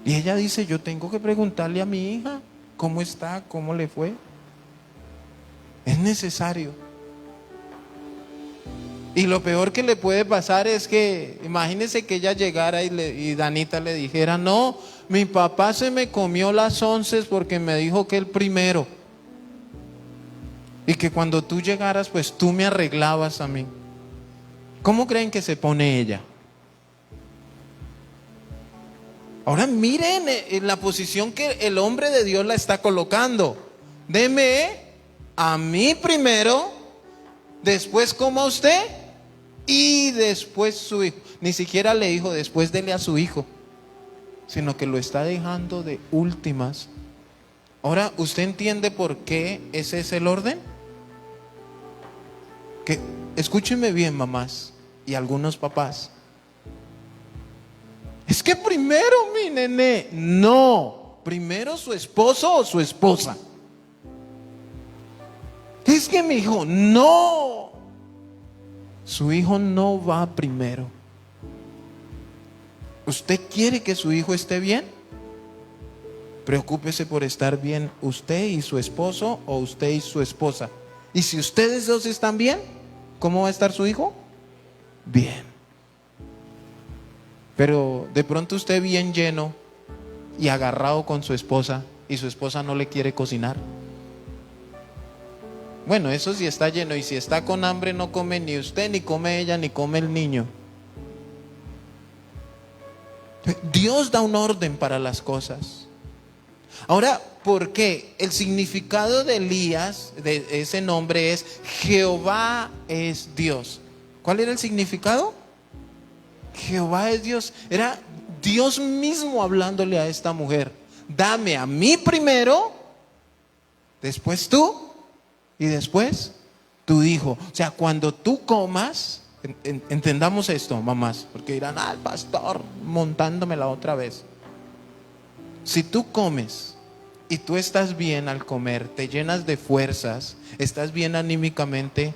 Y ella dice, yo tengo que preguntarle a mi hija cómo está, cómo le fue. Es necesario. Y lo peor que le puede pasar es que, imagínese que ella llegara y Danita le dijera, no, mi papá se me comió las 11 porque me dijo que el primero. Y que cuando tú llegaras, pues tú me arreglabas a mí. ¿Cómo creen que se pone ella? Ahora miren en la posición que el hombre de Dios la está colocando. Deme a mí primero, después coma a usted y después su hijo. Ni siquiera le dijo después dele a su hijo, sino que lo está dejando de últimas Ahora, ¿usted entiende por qué ese es el orden? Que escúchenme bien, mamás y algunos papás. Es que primero mi nené. No, primero su esposo o su esposa. Es que mi hijo, no. Su hijo no va primero. ¿Usted quiere que su hijo esté bien? Preocúpese por estar bien usted y su esposo, o usted y su esposa. Y si ustedes dos están bien, ¿cómo va a estar su hijo? Bien. Pero de pronto usted bien lleno y agarrado con su esposa, y su esposa no le quiere cocinar. Bueno, eso sí está lleno, y si está con hambre no come ni usted, ni come ella, ni come el niño. Dios da un orden para las cosas. Ahora, ¿por qué? El significado de Elías, de ese nombre, es Jehová es Dios. ¿Cuál era el significado? Jehová es Dios. Era Dios mismo hablándole a esta mujer. Dame a mí primero, después tú, y después tu hijo. O sea, cuando tú comas, entendamos esto, mamás, porque dirán, el pastor montándomela otra vez. Si tú comes y tú estás bien al comer, te llenas de fuerzas, estás bien anímicamente,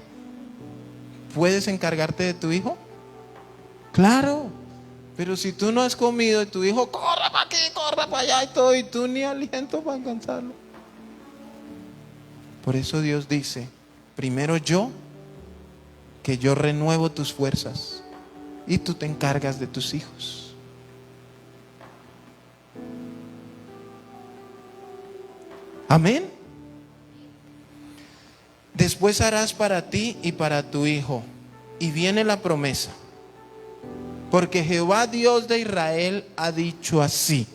¿puedes encargarte de tu hijo? Claro. Pero si tú no has comido y tu hijo corre para aquí, corre para allá y todo, y tú ni aliento para alcanzarlo. Por eso Dios dice, primero yo, que yo renuevo tus fuerzas, y tú te encargas de tus hijos. Amén. Después harás para ti y para tu hijo. Y viene la promesa. Porque Jehová Dios de Israel ha dicho así: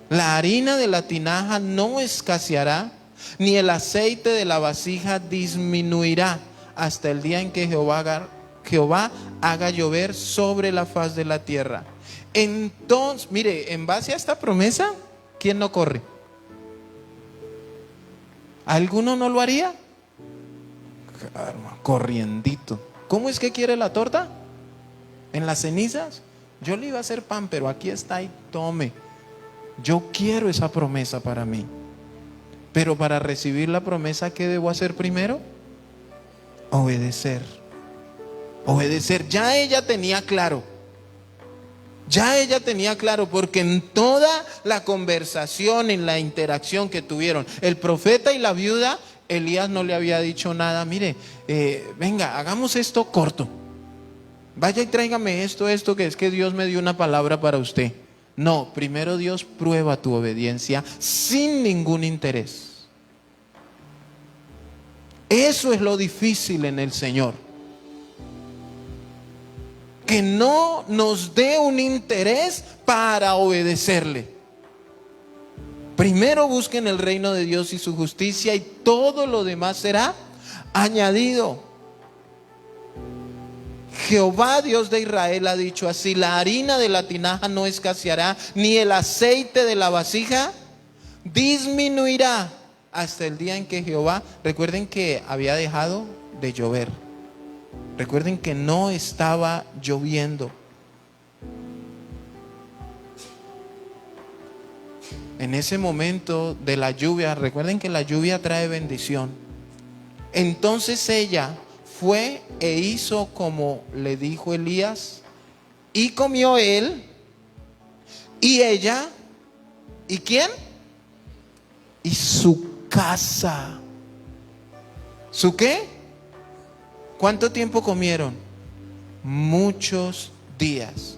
la harina de la tinaja no escaseará, ni el aceite de la vasija disminuirá, hasta el día en que Jehová haga llover sobre la faz de la tierra. Entonces, mire, en base a esta promesa, ¿quién no corre? ¿Alguno no lo haría? Corriendito. ¿Cómo es que quiere la torta? ¿En las cenizas? Yo le iba a hacer pan, pero aquí está y tome. Yo quiero esa promesa para mí. Pero para recibir la promesa, ¿qué debo hacer primero? Obedecer. Obedecer. Ya ella tenía claro. Ya ella tenía claro, porque en toda la conversación, en la interacción que tuvieron el profeta y la viuda, Elías no le había dicho nada. Mire, venga, hagamos esto corto. Vaya y tráigame esto, que es que Dios me dio una palabra para usted. No, primero Dios prueba tu obediencia sin ningún interés. Eso es lo difícil en el Señor. Que no nos dé un interés para obedecerle. Primero busquen el reino de Dios y su justicia, y todo lo demás será añadido. Jehová Dios de Israel ha dicho así: la harina de la tinaja no escaseará, ni el aceite de la vasija disminuirá, hasta el día en que Jehová, recuerden que había dejado de llover. Recuerden que no estaba lloviendo. En ese momento de la lluvia, recuerden que la lluvia trae bendición. Entonces ella fue e hizo como le dijo Elías, y comió él, y ella, ¿y quién? Y su casa. ¿Su qué? ¿Cuánto tiempo comieron? Muchos días.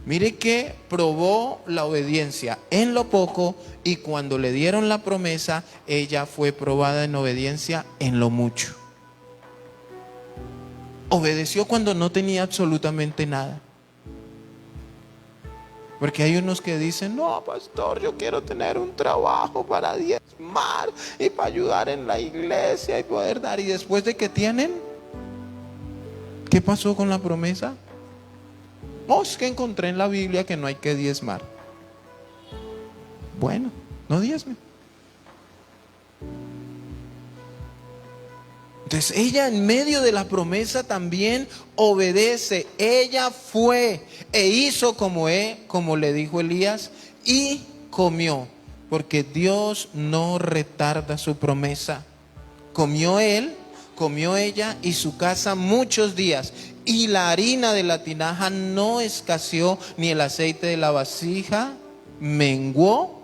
Mire que probó la obediencia en lo poco, y cuando le dieron la promesa, ella fue probada en obediencia en lo mucho. Obedeció cuando no tenía absolutamente nada. Porque hay unos que dicen, no, pastor, yo quiero tener un trabajo para diezmar y para ayudar en la iglesia y poder dar. Y después de que tienen, ¿qué pasó con la promesa? No, es que encontré en la Biblia que no hay que diezmar. Bueno, no diezme. Entonces ella en medio de la promesa también obedece. Ella fue e hizo como le dijo Elías, y comió, porque Dios no retarda su promesa. Comió él, comió ella y su casa muchos días, y la harina de la tinaja no escaseó, ni el aceite de la vasija menguó,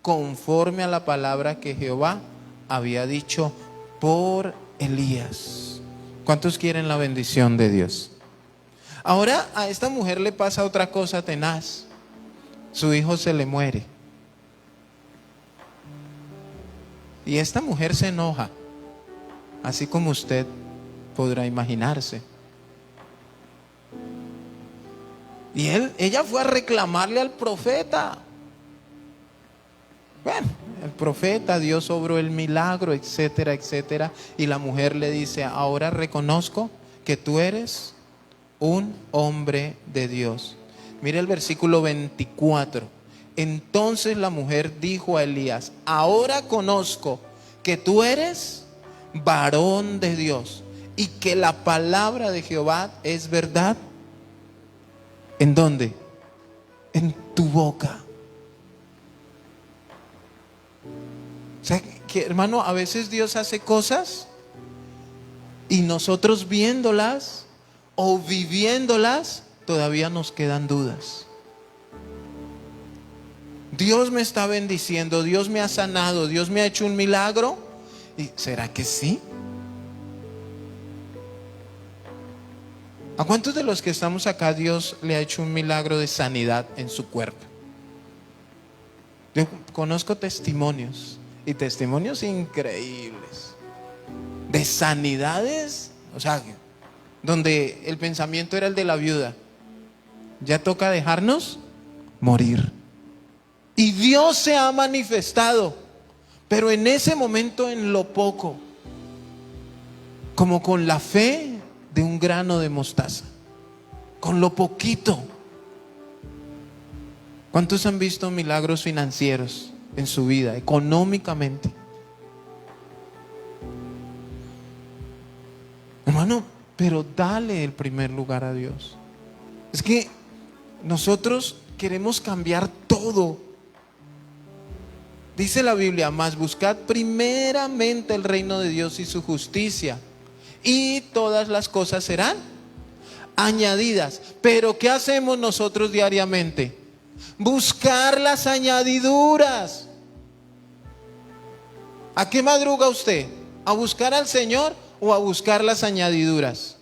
conforme a la palabra que Jehová había dicho por Elías. ¿Cuántos quieren la bendición de Dios? Ahora a esta mujer le pasa otra cosa tenaz. Su hijo se le muere. Y esta mujer se enoja, así como usted podrá imaginarse. Y ella fue a reclamarle al profeta. Bueno, el profeta, Dios obró el milagro, etcétera, etcétera. Y la mujer le dice, ahora reconozco que tú eres un hombre de Dios. Mire el versículo 24. Entonces la mujer dijo a Elías, ahora conozco que tú eres varón de Dios y que la palabra de Jehová es verdad. ¿En dónde? En tu boca. O sea, que hermano, a veces Dios hace cosas y nosotros viéndolas o viviéndolas todavía nos quedan dudas. Dios me está bendiciendo, Dios me ha sanado, Dios me ha hecho un milagro. ¿Y será que sí? ¿A cuántos de los que estamos acá Dios le ha hecho un milagro de sanidad en su cuerpo? Yo conozco testimonios, y testimonios increíbles de sanidades, o sea, donde el pensamiento era el de la viuda: ya toca dejarnos morir. Y Dios se ha manifestado, pero en ese momento en lo poco, como con la fe de un grano de mostaza, con lo poquito. ¿Cuántos han visto milagros financieros en su vida, económicamente? Hermano, pero dale el primer lugar a Dios. Es que nosotros queremos cambiar todo. Dice la Biblia, mas buscad primeramente el reino de Dios y su justicia, y todas las cosas serán añadidas. Pero ¿qué hacemos nosotros diariamente? Buscar las añadiduras. ¿A qué madruga usted? ¿A buscar al Señor o a buscar las añadiduras?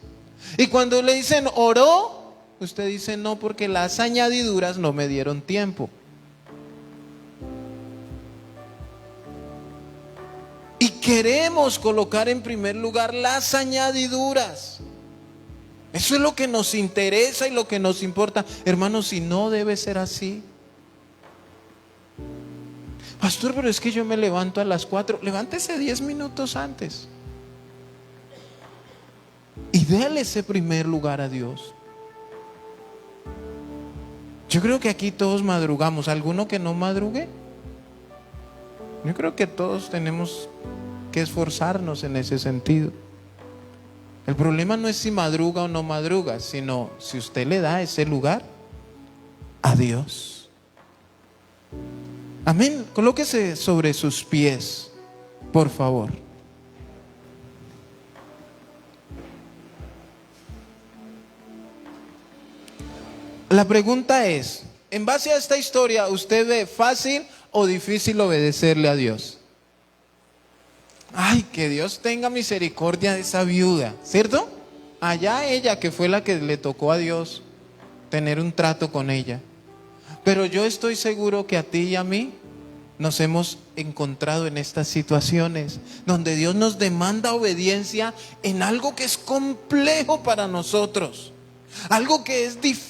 Y cuando le dicen oró, usted dice no, porque las añadiduras no me dieron tiempo. Y queremos colocar en primer lugar las añadiduras. Eso es lo que nos interesa y lo que nos importa. Hermanos, si no debe ser así. Pastor, pero es que yo me levanto a las 4. Levántese 10 minutos antes y déle ese primer lugar a Dios. Yo creo que aquí todos madrugamos. ¿Alguno que no madrugue? Yo creo que todos tenemos que esforzarnos en ese sentido. El problema no es si madruga o no madruga, sino si usted le da ese lugar a Dios. Amén. Colóquese sobre sus pies, por favor. La pregunta es, en base a esta historia, ¿usted ve fácil o difícil obedecerle a Dios? Ay, que Dios tenga misericordia de esa viuda, ¿cierto? Allá ella, que fue la que le tocó a Dios tener un trato con ella. Pero yo estoy seguro que a ti y a mí nos hemos encontrado en estas situaciones donde Dios nos demanda obediencia en algo que es complejo para nosotros, algo que es difícil.